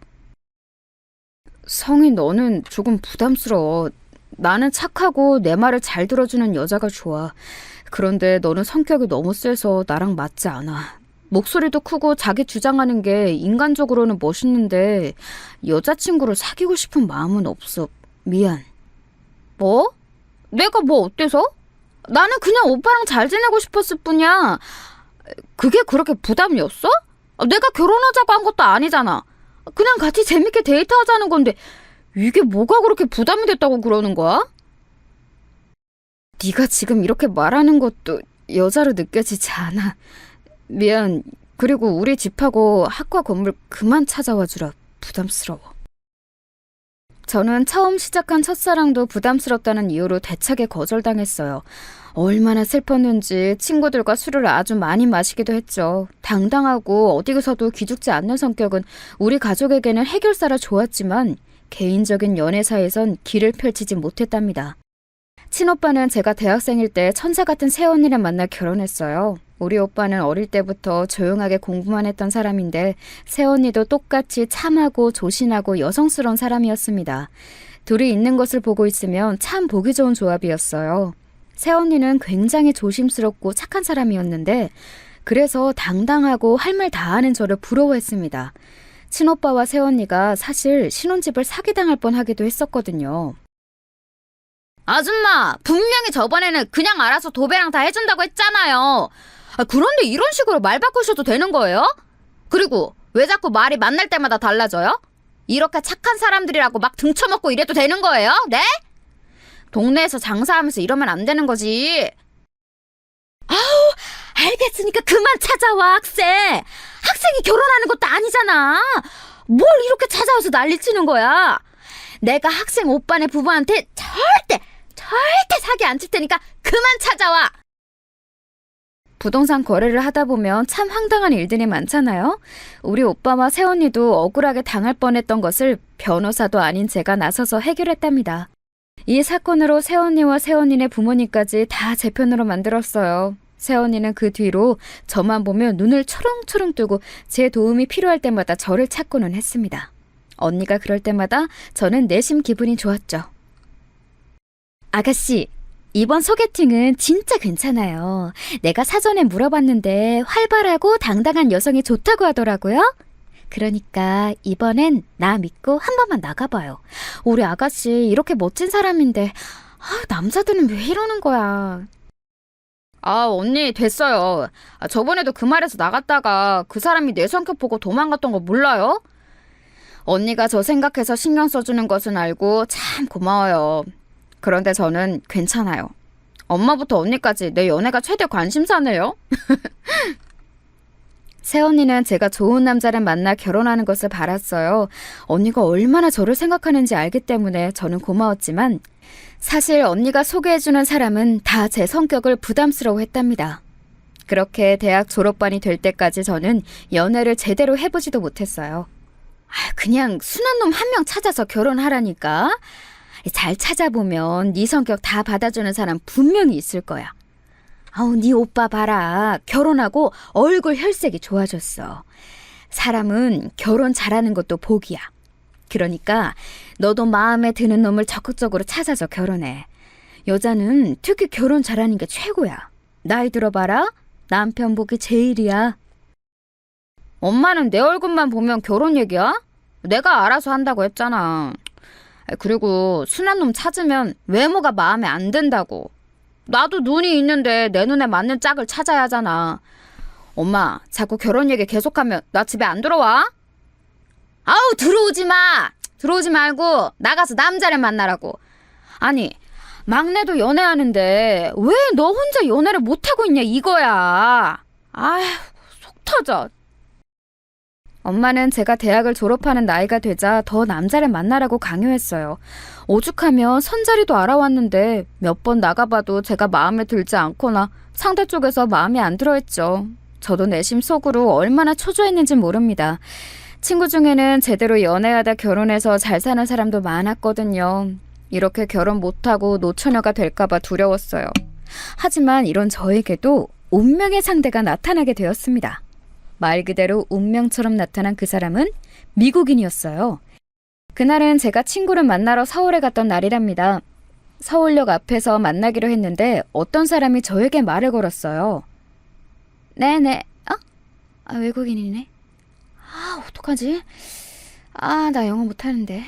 성희, 너는 조금 부담스러워. 나는 착하고 내 말을 잘 들어주는 여자가 좋아. 그런데 너는 성격이 너무 세서 나랑 맞지 않아. 목소리도 크고 자기 주장하는 게 인간적으로는 멋있는데 여자친구를 사귀고 싶은 마음은 없어. 미안. 뭐? 내가 뭐 어때서? 나는 그냥 오빠랑 잘 지내고 싶었을 뿐이야. 그게 그렇게 부담이었어? 내가 결혼하자고 한 것도 아니잖아. 그냥 같이 재밌게 데이트하자는 건데 이게 뭐가 그렇게 부담이 됐다고 그러는 거야? 네가 지금 이렇게 말하는 것도 여자로 느껴지지 않아. 미안. 그리고 우리 집하고 학과 건물 그만 찾아와 주라. 부담스러워. 저는 처음 시작한 첫사랑도 부담스럽다는 이유로 대차게 거절당했어요. 얼마나 슬펐는지 친구들과 술을 아주 많이 마시기도 했죠. 당당하고 어디서도 기죽지 않는 성격은 우리 가족에게는 해결사라 좋았지만 개인적인 연애사에선 길을 펼치지 못했답니다. 친오빠는 제가 대학생일 때 천사 같은 새언니를 만나 결혼했어요. 우리 오빠는 어릴 때부터 조용하게 공부만 했던 사람인데 새언니도 똑같이 참하고 조신하고 여성스러운 사람이었습니다. 둘이 있는 것을 보고 있으면 참 보기 좋은 조합이었어요. 새언니는 굉장히 조심스럽고 착한 사람이었는데 그래서 당당하고 할 말 다 하는 저를 부러워했습니다. 친오빠와 새언니가 사실 신혼집을 사기당할 뻔하기도 했었거든요. 아줌마, 분명히 저번에는 그냥 알아서 도배랑 다 해준다고 했잖아요. 그런데 이런 식으로 말 바꾸셔도 되는 거예요? 그리고 왜 자꾸 말이 만날 때마다 달라져요? 이렇게 착한 사람들이라고 막 등쳐먹고 이래도 되는 거예요? 네? 동네에서 장사하면서 이러면 안 되는 거지. 알겠으니까 그만 찾아와, 학생. 학생이 결혼하는 것도 아니잖아. 뭘 이렇게 찾아와서 난리치는 거야. 내가 학생 오빠네 부부한테 절대 사기 안 칠 테니까 그만 찾아와. 부동산 거래를 하다 보면 참 황당한 일들이 많잖아요. 우리 오빠와 새언니도 억울하게 당할 뻔했던 것을 변호사도 아닌 제가 나서서 해결했답니다. 이 사건으로 새언니와 새언니네 부모님까지 다 제 편으로 만들었어요. 새언니는 그 뒤로 저만 보면 눈을 초롱초롱 뜨고 제 도움이 필요할 때마다 저를 찾고는 했습니다. 언니가 그럴 때마다 저는 내심 기분이 좋았죠. 아가씨, 이번 소개팅은 진짜 괜찮아요. 내가 사전에 물어봤는데 활발하고 당당한 여성이 좋다고 하더라고요. 그러니까 이번엔 나 믿고 한 번만 나가봐요. 우리 아가씨 이렇게 멋진 사람인데 남자들은 왜 이러는 거야. 언니 됐어요. 저번에도 그 말에서 나갔다가 그 사람이 내 성격 보고 도망갔던 거 몰라요? 언니가 저 생각해서 신경 써주는 것은 알고 참 고마워요. 그런데 저는 괜찮아요. 엄마부터 언니까지 내 연애가 최대 관심사네요. 새언니는 제가 좋은 남자를 만나 결혼하는 것을 바랐어요. 언니가 얼마나 저를 생각하는지 알기 때문에 저는 고마웠지만 사실 언니가 소개해주는 사람은 다 제 성격을 부담스러워했답니다. 그렇게 대학 졸업반이 될 때까지 저는 연애를 제대로 해보지도 못했어요. 그냥 순한 놈 한 명 찾아서 결혼하라니까. 잘 찾아보면 네 성격 다 받아주는 사람 분명히 있을 거야. 네 오빠 봐라. 결혼하고 얼굴 혈색이 좋아졌어. 사람은 결혼 잘하는 것도 복이야. 그러니까 너도 마음에 드는 놈을 적극적으로 찾아서 결혼해. 여자는 특히 결혼 잘하는 게 최고야. 나이 들어봐라. 남편 복이 제일이야. 엄마는 내 얼굴만 보면 결혼 얘기야? 내가 알아서 한다고 했잖아. 그리고 순한 놈 찾으면 외모가 마음에 안 든다고. 나도 눈이 있는데 내 눈에 맞는 짝을 찾아야 하잖아. 엄마, 자꾸 결혼 얘기 계속하면 나 집에 안 들어와? 들어오지 마! 들어오지 말고 나가서 남자를 만나라고. 아니, 막내도 연애하는데 왜 너 혼자 연애를 못하고 있냐 이거야. 속 터져. 엄마는 제가 대학을 졸업하는 나이가 되자 더 남자를 만나라고 강요했어요. 오죽하면 선자리도 알아왔는데 몇 번 나가봐도 제가 마음에 들지 않거나 상대 쪽에서 마음에 안 들어했죠. 저도 내심 속으로 얼마나 초조했는지 모릅니다. 친구 중에는 제대로 연애하다 결혼해서 잘 사는 사람도 많았거든요. 이렇게 결혼 못하고 노처녀가 될까봐 두려웠어요. 하지만 이런 저에게도 운명의 상대가 나타나게 되었습니다. 말 그대로 운명처럼 나타난 그 사람은 미국인이었어요. 그날은 제가 친구를 만나러 서울에 갔던 날이랍니다. 서울역 앞에서 만나기로 했는데 어떤 사람이 저에게 말을 걸었어요. 네네. 외국인이네. 어떡하지? 나 영어 못하는데.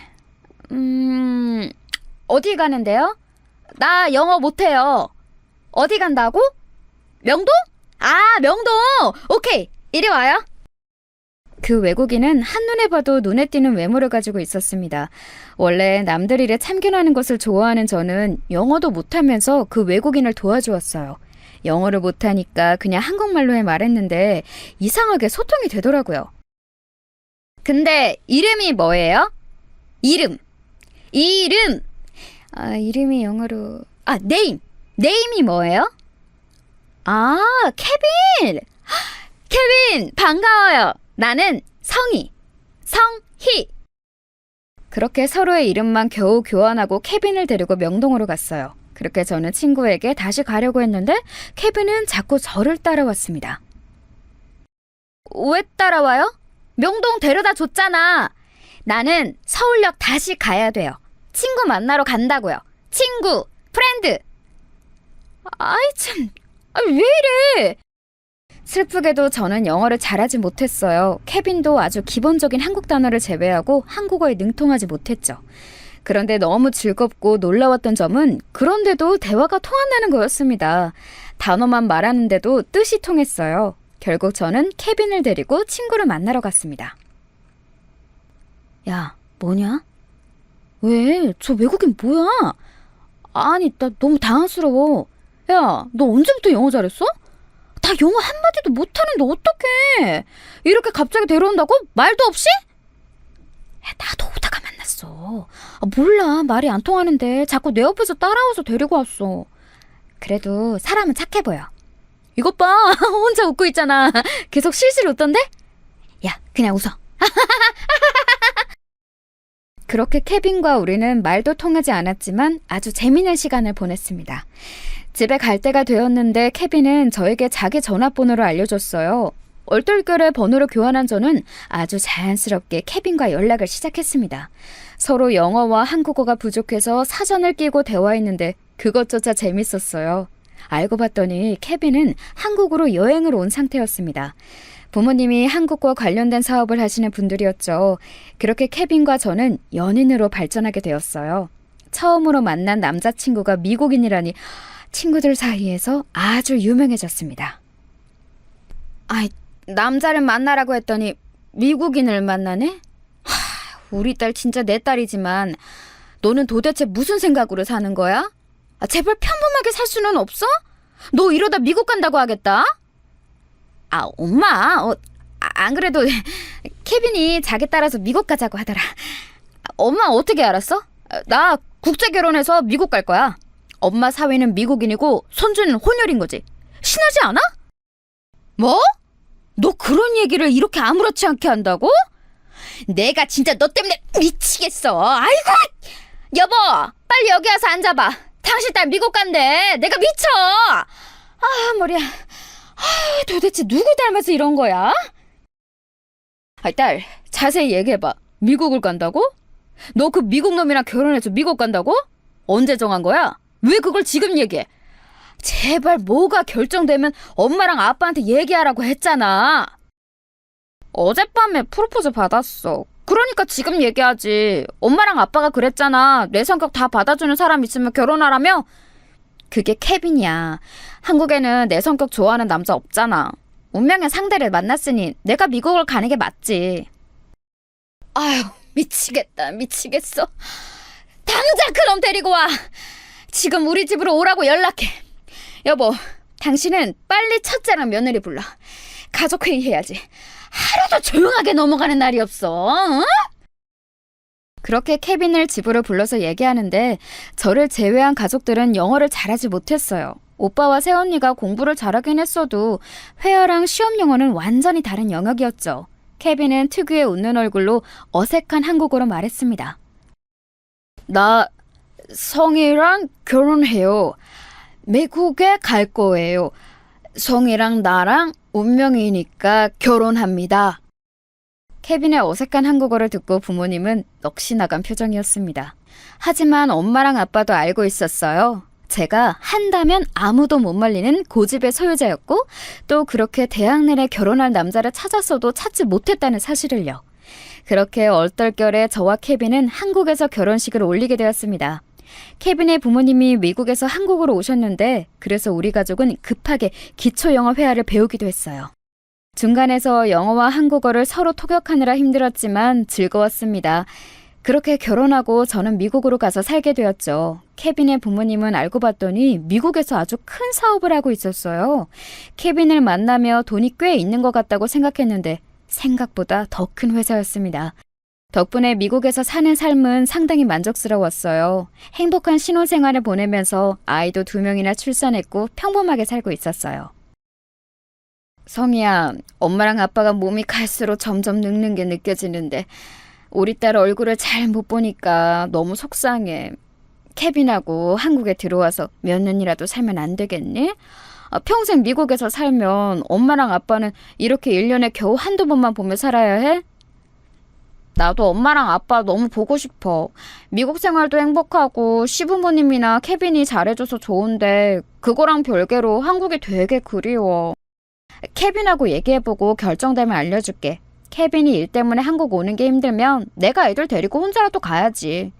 어디 가는데요? 나 영어 못해요. 어디 간다고? 명동? 명동! 오케이, 이리 와요. 그 외국인은 한눈에 봐도 눈에 띄는 외모를 가지고 있었습니다. 원래 남들 일에 참견하는 것을 좋아하는 저는 영어도 못하면서 그 외국인을 도와주었어요. 영어를 못하니까 그냥 한국말로 말했는데 이상하게 소통이 되더라고요. 근데 이름이 뭐예요? 이름. 이름이 영어로... 네임이 뭐예요? 케빈! 케빈, 반가워요. 나는 성희. 그렇게 서로의 이름만 겨우 교환하고 케빈을 데리고 명동으로 갔어요. 그렇게 저는 친구에게 다시 가려고 했는데 케빈은 자꾸 저를 따라왔습니다. 왜 따라와요? 명동 데려다 줬잖아. 나는 서울역 다시 가야 돼요. 친구 만나러 간다고요. 친구, 프렌드. 왜 이래? 슬프게도 저는 영어를 잘하지 못했어요. 케빈도 아주 기본적인 한국 단어를 제외하고 한국어에 능통하지 못했죠. 그런데 너무 즐겁고 놀라웠던 점은 그런데도 대화가 통한다는 거였습니다. 단어만 말하는데도 뜻이 통했어요. 결국 저는 케빈을 데리고 친구를 만나러 갔습니다. 야, 뭐냐? 왜? 저 외국인 뭐야? 나 너무 당황스러워. 야, 너 언제부터 영어 잘했어? 다 나 영어 한마디도 못하는데 어떡해. 이렇게 갑자기 데려온다고? 말도 없이? 야, 나도 오다가 만났어. 몰라, 말이 안 통하는데 자꾸 내 옆에서 따라와서 데리고 왔어. 그래도 사람은 착해 보여. 이것 봐, 혼자 웃고 있잖아. 계속 실실 웃던데? 야, 그냥 웃어. 그렇게 케빈과 우리는 말도 통하지 않았지만 아주 재미있는 시간을 보냈습니다. 집에 갈 때가 되었는데 케빈은 저에게 자기 전화번호를 알려줬어요. 얼떨결에 번호를 교환한 저는 아주 자연스럽게 케빈과 연락을 시작했습니다. 서로 영어와 한국어가 부족해서 사전을 끼고 대화했는데 그것조차 재밌었어요. 알고 봤더니 케빈은 한국으로 여행을 온 상태였습니다. 부모님이 한국과 관련된 사업을 하시는 분들이었죠. 그렇게 케빈과 저는 연인으로 발전하게 되었어요. 처음으로 만난 남자친구가 미국인이라니 친구들 사이에서 아주 유명해졌습니다. 아이, 남자를 만나라고 했더니 미국인을 만나네? 우리 딸 진짜 내 딸이지만 너는 도대체 무슨 생각으로 사는 거야? 제발 평범하게 살 수는 없어? 너 이러다 미국 간다고 하겠다? 엄마, 안 그래도 케빈이 자기 따라서 미국 가자고 하더라. 엄마 어떻게 알았어? 나 국제 결혼해서 미국 갈 거야. 엄마 사위는 미국인이고 손주는 혼혈인 거지. 신하지 않아? 뭐? 너 그런 얘기를 이렇게 아무렇지 않게 한다고? 내가 진짜 너 때문에 미치겠어. 아이고! 여보, 빨리 여기 와서 앉아봐. 당신 딸 미국 간대. 내가 미쳐. 머리야. 도대체 누구 닮아서 이런 거야? 딸, 자세히 얘기해봐. 미국을 간다고? 너 그 미국 놈이랑 결혼해서 미국 간다고? 언제 정한 거야? 왜 그걸 지금 얘기해? 제발 뭐가 결정되면 엄마랑 아빠한테 얘기하라고 했잖아. 어젯밤에 프로포즈 받았어. 그러니까 지금 얘기하지. 엄마랑 아빠가 그랬잖아. 내 성격 다 받아주는 사람 있으면 결혼하라며? 그게 케빈이야. 한국에는 내 성격 좋아하는 남자 없잖아. 운명의 상대를 만났으니 내가 미국을 가는 게 맞지. 아유, 미치겠다. 미치겠어. 당장 그럼 데리고 와. 지금 우리 집으로 오라고 연락해. 여보, 당신은 빨리 첫째랑 며느리 불러. 가족회의 해야지. 하루도 조용하게 넘어가는 날이 없어. 응? 그렇게 케빈을 집으로 불러서 얘기하는데 저를 제외한 가족들은 영어를 잘하지 못했어요. 오빠와 새언니가 공부를 잘하긴 했어도 회화랑 시험 영어는 완전히 다른 영역이었죠. 케빈은 특유의 웃는 얼굴로 어색한 한국어로 말했습니다. 나 성이랑 결혼해요. 미국에 갈 거예요. 성이랑 나랑 운명이니까 결혼합니다. 케빈의 어색한 한국어를 듣고 부모님은 넋이 나간 표정이었습니다. 하지만 엄마랑 아빠도 알고 있었어요. 제가 한다면 아무도 못 말리는 고집의 소유자였고 또 그렇게 대학 내내 결혼할 남자를 찾았어도 찾지 못했다는 사실을요. 그렇게 얼떨결에 저와 케빈은 한국에서 결혼식을 올리게 되었습니다. 케빈의 부모님이 미국에서 한국으로 오셨는데 그래서 우리 가족은 급하게 기초 영어 회화를 배우기도 했어요. 중간에서 영어와 한국어를 서로 통역하느라 힘들었지만 즐거웠습니다. 그렇게 결혼하고 저는 미국으로 가서 살게 되었죠. 케빈의 부모님은 알고 봤더니 미국에서 아주 큰 사업을 하고 있었어요. 케빈을 만나며 돈이 꽤 있는 것 같다고 생각했는데 생각보다 더 큰 회사였습니다. 덕분에 미국에서 사는 삶은 상당히 만족스러웠어요. 행복한 신혼생활을 보내면서 아이도 2명이나 출산했고 평범하게 살고 있었어요. 성희야, 엄마랑 아빠가 몸이 갈수록 점점 늙는 게 느껴지는데 우리 딸 얼굴을 잘 못 보니까 너무 속상해. 케빈하고 한국에 들어와서 몇 년이라도 살면 안 되겠니? 평생 미국에서 살면 엄마랑 아빠는 이렇게 1년에 겨우 한두 번만 보며 살아야 해? 나도 엄마랑 아빠 너무 보고 싶어. 미국 생활도 행복하고 시부모님이나 케빈이 잘해줘서 좋은데 그거랑 별개로 한국이 되게 그리워. 케빈하고 얘기해보고 결정되면 알려줄게. 케빈이 일 때문에 한국 오는 게 힘들면 내가 애들 데리고 혼자라도 가야지.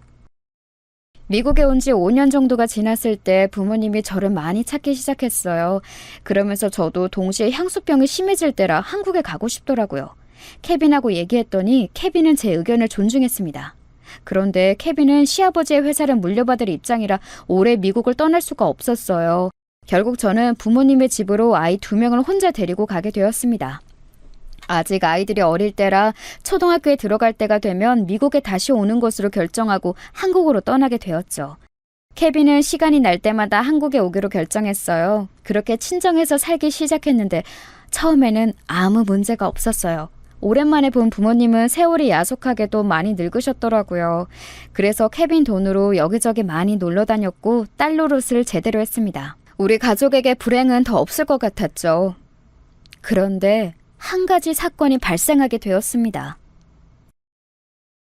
미국에 온 지 5년 정도가 지났을 때 부모님이 저를 많이 찾기 시작했어요. 그러면서 저도 동시에 향수병이 심해질 때라 한국에 가고 싶더라고요. 케빈하고 얘기했더니 케빈은 제 의견을 존중했습니다. 그런데 케빈은 시아버지의 회사를 물려받을 입장이라 오래 미국을 떠날 수가 없었어요. 결국 저는 부모님의 집으로 아이 2명을 혼자 데리고 가게 되었습니다. 아직 아이들이 어릴 때라 초등학교에 들어갈 때가 되면 미국에 다시 오는 것으로 결정하고 한국으로 떠나게 되었죠. 케빈은 시간이 날 때마다 한국에 오기로 결정했어요. 그렇게 친정에서 살기 시작했는데 처음에는 아무 문제가 없었어요. 오랜만에 본 부모님은 세월이 야속하게도 많이 늙으셨더라고요. 그래서 케빈 돈으로 여기저기 많이 놀러 다녔고 딸 노릇을 제대로 했습니다. 우리 가족에게 불행은 더 없을 것 같았죠. 그런데 한 가지 사건이 발생하게 되었습니다.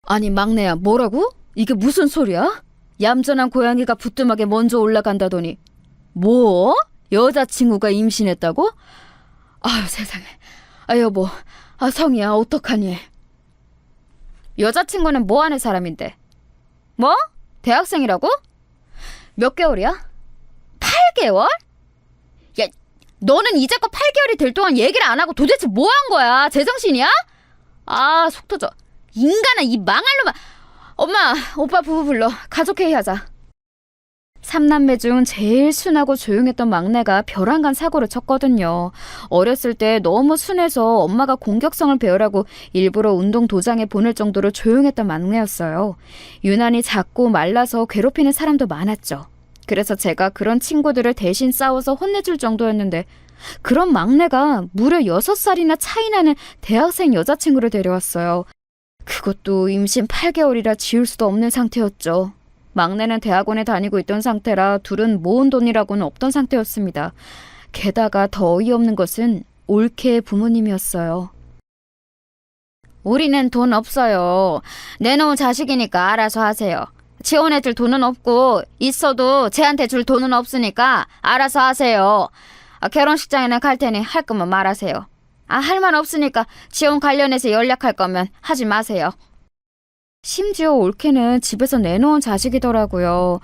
아니 막내야, 뭐라고? 이게 무슨 소리야? 얌전한 고양이가 부뚜막에 먼저 올라간다더니 뭐? 여자친구가 임신했다고? 아유 세상에. 아 여보, 성희야 어떡하니? 여자친구는 뭐 하는 사람인데? 뭐? 대학생이라고? 몇 개월이야? 8개월? 야, 너는 이제껏 8개월이 될 동안 얘기를 안 하고 도대체 뭐 한 거야? 제정신이야? 아, 속 터져. 인간아, 이 망할 놈아. 엄마, 오빠 부부 불러. 가족회의 하자. 3남매 중 제일 순하고 조용했던 막내가 벼랑간 사고를 쳤거든요. 어렸을 때 너무 순해서 엄마가 공격성을 배우라고 일부러 운동 도장에 보낼 정도로 조용했던 막내였어요. 유난히 작고 말라서 괴롭히는 사람도 많았죠. 그래서 제가 그런 친구들을 대신 싸워서 혼내줄 정도였는데 그런 막내가 무려 6살이나 차이 나는 대학생 여자친구를 데려왔어요. 그것도 임신 8개월이라 지울 수도 없는 상태였죠. 막내는 대학원에 다니고 있던 상태라 둘은 모은 돈이라고는 없던 상태였습니다. 게다가 더 어이없는 것은 올케의 부모님이었어요. 우리는 돈 없어요. 내놓은 자식이니까 알아서 하세요. 지원해줄 돈은 없고 있어도 쟤한테 줄 돈은 없으니까 알아서 하세요. 결혼식장에는 갈 테니 할 거면 말하세요. 할 말 없으니까 지원 관련해서 연락할 거면 하지 마세요. 심지어 올케는 집에서 내놓은 자식이더라고요.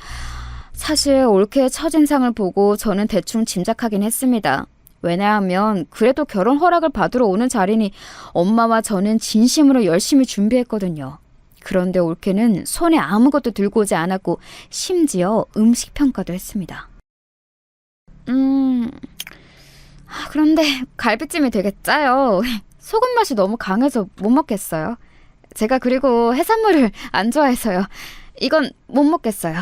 사실 올케의 첫인상을 보고 저는 대충 짐작하긴 했습니다. 왜냐하면 그래도 결혼 허락을 받으러 오는 자리니 엄마와 저는 진심으로 열심히 준비했거든요. 그런데 올케는 손에 아무것도 들고 오지 않았고 심지어 음식 평가도 했습니다. 그런데 갈비찜이 되게 짜요. 소금 맛이 너무 강해서 못 먹겠어요. 제가 그리고 해산물을 안 좋아해서요. 이건 못 먹겠어요.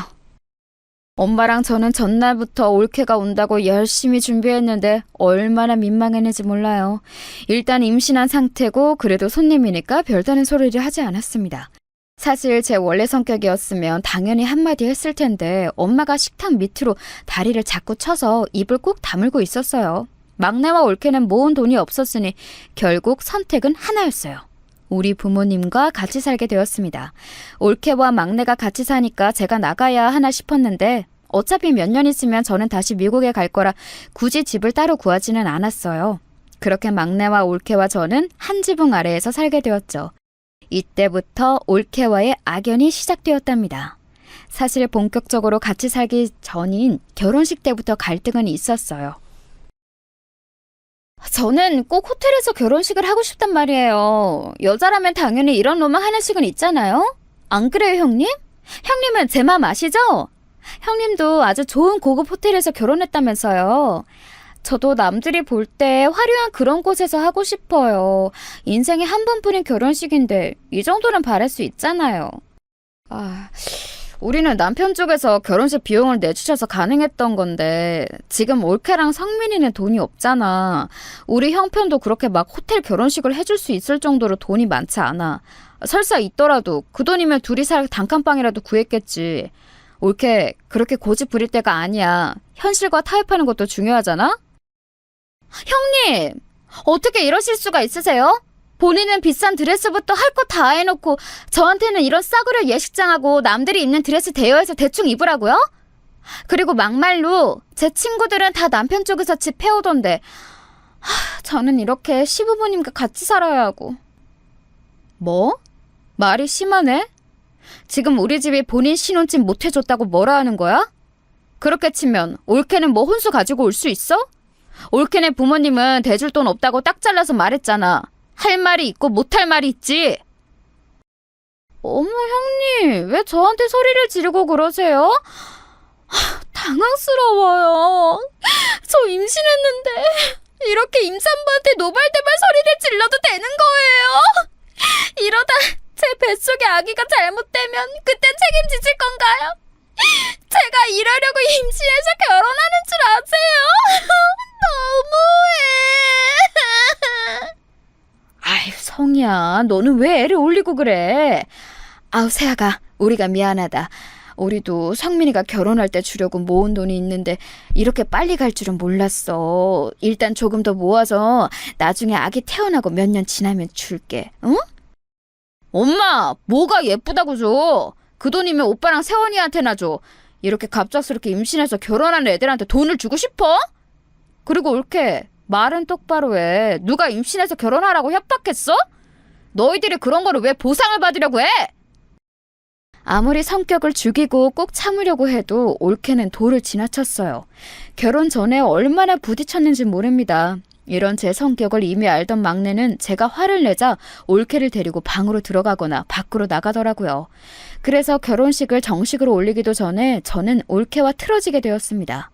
엄마랑 저는 전날부터 올케가 온다고 열심히 준비했는데 얼마나 민망했는지 몰라요. 일단 임신한 상태고 그래도 손님이니까 별다른 소리를 하지 않았습니다. 사실 제 원래 성격이었으면 당연히 한마디 했을 텐데 엄마가 식탁 밑으로 다리를 자꾸 쳐서 입을 꼭 다물고 있었어요. 막내와 올케는 모은 돈이 없었으니 결국 선택은 하나였어요. 우리 부모님과 같이 살게 되었습니다. 올케와 막내가 같이 사니까 제가 나가야 하나 싶었는데 어차피 몇 년 있으면 저는 다시 미국에 갈 거라 굳이 집을 따로 구하지는 않았어요. 그렇게 막내와 올케와 저는 한 지붕 아래에서 살게 되었죠. 이때부터 올케와의 악연이 시작되었답니다. 사실 본격적으로 같이 살기 전인 결혼식 때부터 갈등은 있었어요. 저는 꼭 호텔에서 결혼식을 하고 싶단 말이에요. 여자라면 당연히 이런 로망 하나씩은 있잖아요? 안 그래요, 형님? 형님은 제 마음 아시죠? 형님도 아주 좋은 고급 호텔에서 결혼했다면서요. 저도 남들이 볼 때 화려한 그런 곳에서 하고 싶어요. 인생에 한 번뿐인 결혼식인데 이 정도는 바랄 수 있잖아요. 우리는 남편 쪽에서 결혼식 비용을 내주셔서 가능했던 건데 지금 올케랑 성민이는 돈이 없잖아. 우리 형편도 그렇게 막 호텔 결혼식을 해줄 수 있을 정도로 돈이 많지 않아. 설사 있더라도 그 돈이면 둘이 살 단칸방이라도 구했겠지. 올케 그렇게 고집 부릴 때가 아니야. 현실과 타협하는 것도 중요하잖아. 형님! 어떻게 이러실 수가 있으세요? 본인은 비싼 드레스부터 할 거 다 해놓고 저한테는 이런 싸구려 예식장하고 남들이 입는 드레스 대여해서 대충 입으라고요? 그리고 막말로 제 친구들은 다 남편 쪽에서 집 해오던데 저는 이렇게 시부모님과 같이 살아야 하고. 뭐? 말이 심하네? 지금 우리 집이 본인 신혼집 못 해줬다고 뭐라 하는 거야? 그렇게 치면 올케는 뭐 혼수 가지고 올 수 있어? 올케네 부모님은 대줄 돈 없다고 딱 잘라서 말했잖아. 할 말이 있고 못할 말이 있지. 어머 형님, 왜 저한테 소리를 지르고 그러세요? 당황스러워요. 저 임신했는데 이렇게 임산부한테 노발대발 소리를 질러도 되는 거예요? 이러다 제 뱃속에 아기가 잘못되면 그땐 책임지실 건가요? 제가 이러려고 임신해서 결혼하는 줄 아세요? 너무해. 아이, 성희야, 너는 왜 애를 올리고 그래? 아우, 세아가, 우리가 미안하다. 우리도 성민이가 결혼할 때 주려고 모은 돈이 있는데 이렇게 빨리 갈 줄은 몰랐어. 일단 조금 더 모아서 나중에 아기 태어나고 몇 년 지나면 줄게. 응? 엄마, 뭐가 예쁘다고 줘? 그 돈이면 오빠랑 세원이한테나 줘. 이렇게 갑작스럽게 임신해서 결혼하는 애들한테 돈을 주고 싶어? 그리고 올케, 말은 똑바로 해. 누가 임신해서 결혼하라고 협박했어? 너희들이 그런 거를 왜 보상을 받으려고 해? 아무리 성격을 죽이고 꼭 참으려고 해도 올케는 도를 지나쳤어요. 결혼 전에 얼마나 부딪혔는지 모릅니다. 이런 제 성격을 이미 알던 막내는 제가 화를 내자 올케를 데리고 방으로 들어가거나 밖으로 나가더라고요. 그래서 결혼식을 정식으로 올리기도 전에 저는 올케와 틀어지게 되었습니다.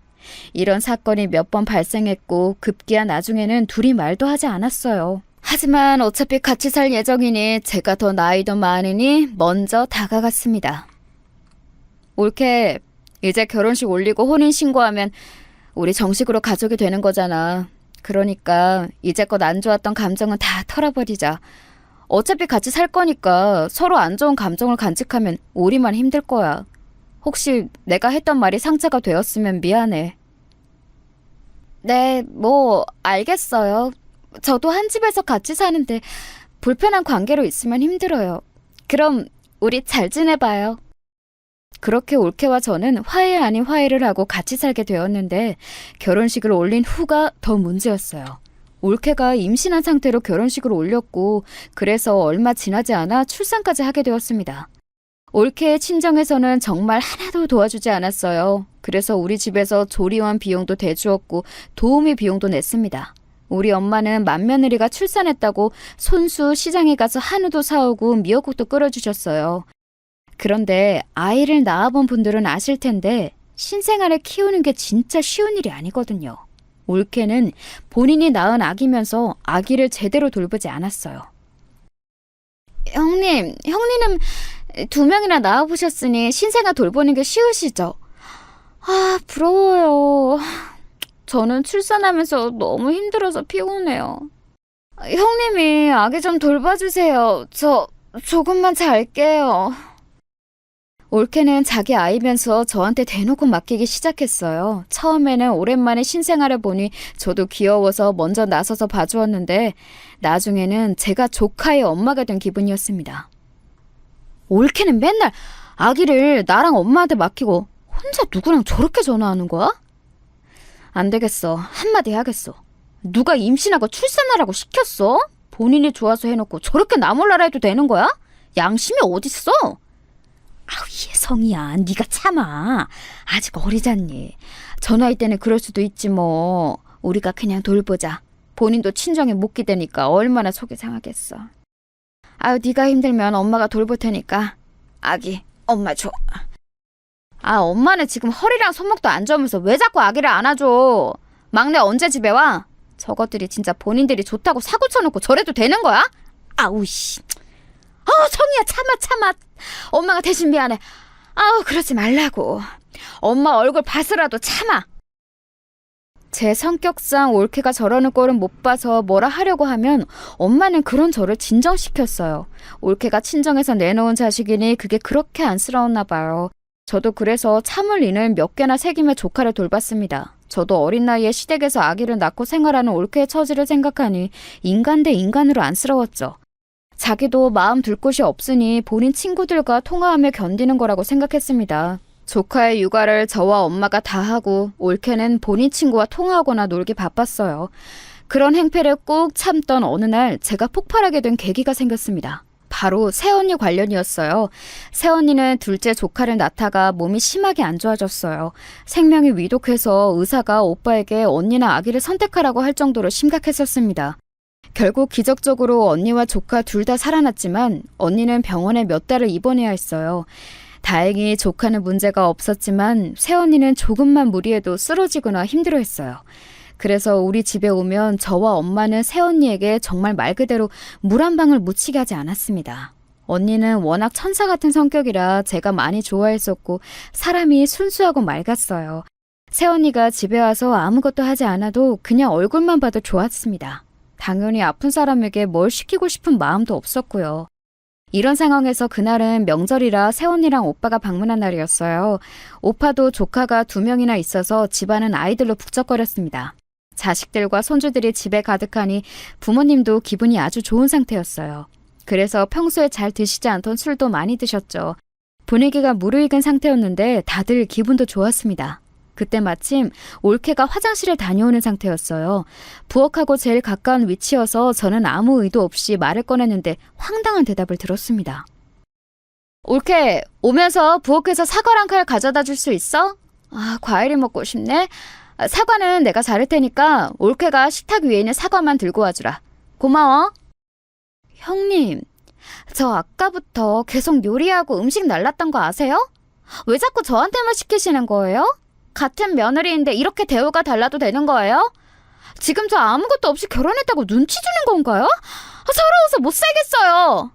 이런 사건이 몇 번 발생했고 급기야 나중에는 둘이 말도 하지 않았어요. 하지만 어차피 같이 살 예정이니 제가 더 나이도 많으니 먼저 다가갔습니다. 올케, 이제 결혼식 올리고 혼인신고하면 우리 정식으로 가족이 되는 거잖아. 그러니까 이제껏 안 좋았던 감정은 다 털어버리자. 어차피 같이 살 거니까 서로 안 좋은 감정을 간직하면 우리만 힘들 거야. 혹시 내가 했던 말이 상처가 되었으면 미안해. 네, 뭐 알겠어요. 저도 한 집에서 같이 사는데 불편한 관계로 있으면 힘들어요. 그럼 우리 잘 지내봐요. 그렇게 올케와 저는 화해 아닌 화해를 하고 같이 살게 되었는데 결혼식을 올린 후가 더 문제였어요. 올케가 임신한 상태로 결혼식을 올렸고 그래서 얼마 지나지 않아 출산까지 하게 되었습니다. 올케의 친정에서는 정말 하나도 도와주지 않았어요. 그래서 우리 집에서 조리원 비용도 대주었고 도우미 비용도 냈습니다. 우리 엄마는 맏며느리가 출산했다고 손수 시장에 가서 한우도 사오고 미역국도 끓여주셨어요. 그런데 아이를 낳아본 분들은 아실 텐데 신생아를 키우는 게 진짜 쉬운 일이 아니거든요. 올케는 본인이 낳은 아기면서 아기를 제대로 돌보지 않았어요. 형님은 2명이나 낳아보셨으니 신생아 돌보는 게 쉬우시죠? 아, 부러워요. 저는 출산하면서 너무 힘들어서 피곤해요. 형님이 아기 좀 돌봐주세요. 저 조금만 잘게요. 올케는 자기 아이면서 저한테 대놓고 맡기기 시작했어요. 처음에는 오랜만에 신생아를 보니 저도 귀여워서 먼저 나서서 봐주었는데 나중에는 제가 조카의 엄마가 된 기분이었습니다. 올케는 맨날 아기를 나랑 엄마한테 맡기고 혼자 누구랑 저렇게 전화하는 거야? 안 되겠어. 한마디 해야겠어. 누가 임신하고 출산하라고 시켰어? 본인이 좋아서 해놓고 저렇게 나 몰라라 해도 되는 거야? 양심이 어딨어? 아우, 예성이야. 네가 참아. 아직 어리잖니. 저 나이 때는 그럴 수도 있지 뭐. 우리가 그냥 돌보자. 본인도 친정에 못 기대니까 얼마나 속이 상하겠어. 아유, 네가 힘들면 엄마가 돌볼 테니까 아기 엄마 줘. 아, 엄마는 지금 허리랑 손목도 안 좋으면서 왜 자꾸 아기를 안아줘? 막내 언제 집에 와? 저것들이 진짜 본인들이 좋다고 사고 쳐놓고 저래도 되는 거야? 아우 씨. 성희야, 참아. 엄마가 대신 미안해. 아우, 그러지 말라고. 엄마 얼굴 봐서라도 참아. 제 성격상 올케가 저러는 꼴은 못 봐서 뭐라 하려고 하면 엄마는 그런 저를 진정시켰어요. 올케가 친정에서 내놓은 자식이니 그게 그렇게 안쓰러웠나 봐요. 저도 그래서 참을 인을 몇 개나 새기며 조카를 돌봤습니다. 저도 어린 나이에 시댁에서 아기를 낳고 생활하는 올케의 처지를 생각하니 인간 대 인간으로 안쓰러웠죠. 자기도 마음 둘 곳이 없으니 본인 친구들과 통화하며 견디는 거라고 생각했습니다. 조카의 육아를 저와 엄마가 다 하고 올케는 본인 친구와 통화하거나 놀기 바빴어요. 그런 행패를 꾹 참던 어느 날 제가 폭발하게 된 계기가 생겼습니다. 바로 새언니 관련이었어요. 새언니는 둘째 조카를 낳다가 몸이 심하게 안 좋아졌어요. 생명이 위독해서 의사가 오빠에게 언니나 아기를 선택하라고 할 정도로 심각했었습니다. 결국 기적적으로 언니와 조카 둘 다 살아났지만 언니는 병원에 몇 달을 입원해야 했어요. 다행히 조카는 문제가 없었지만 새언니는 조금만 무리해도 쓰러지거나 힘들어했어요. 그래서 우리 집에 오면 저와 엄마는 새언니에게 정말 말 그대로 물 한 방울 묻히게 하지 않았습니다. 언니는 워낙 천사 같은 성격이라 제가 많이 좋아했었고 사람이 순수하고 맑았어요. 새언니가 집에 와서 아무것도 하지 않아도 그냥 얼굴만 봐도 좋았습니다. 당연히 아픈 사람에게 뭘 시키고 싶은 마음도 없었고요. 이런 상황에서 그날은 명절이라 새언니랑 오빠가 방문한 날이었어요. 오빠도 조카가 2명이나 있어서 집안은 아이들로 북적거렸습니다. 자식들과 손주들이 집에 가득하니 부모님도 기분이 아주 좋은 상태였어요. 그래서 평소에 잘 드시지 않던 술도 많이 드셨죠. 분위기가 무르익은 상태였는데 다들 기분도 좋았습니다. 그때 마침 올케가 화장실에 다녀오는 상태였어요. 부엌하고 제일 가까운 위치여서 저는 아무 의도 없이 말을 꺼냈는데 황당한 대답을 들었습니다. 올케, 오면서 부엌에서 사과 한 칼 가져다 줄 수 있어? 과일이 먹고 싶네. 사과는 내가 자를 테니까 올케가 식탁 위에 있는 사과만 들고 와주라. 고마워. 형님, 저 아까부터 계속 요리하고 음식 날랐던 거 아세요? 왜 자꾸 저한테만 시키시는 거예요? 같은 며느리인데 이렇게 대우가 달라도 되는 거예요? 지금 저 아무것도 없이 결혼했다고 눈치 주는 건가요? 서러워서 못 살겠어요.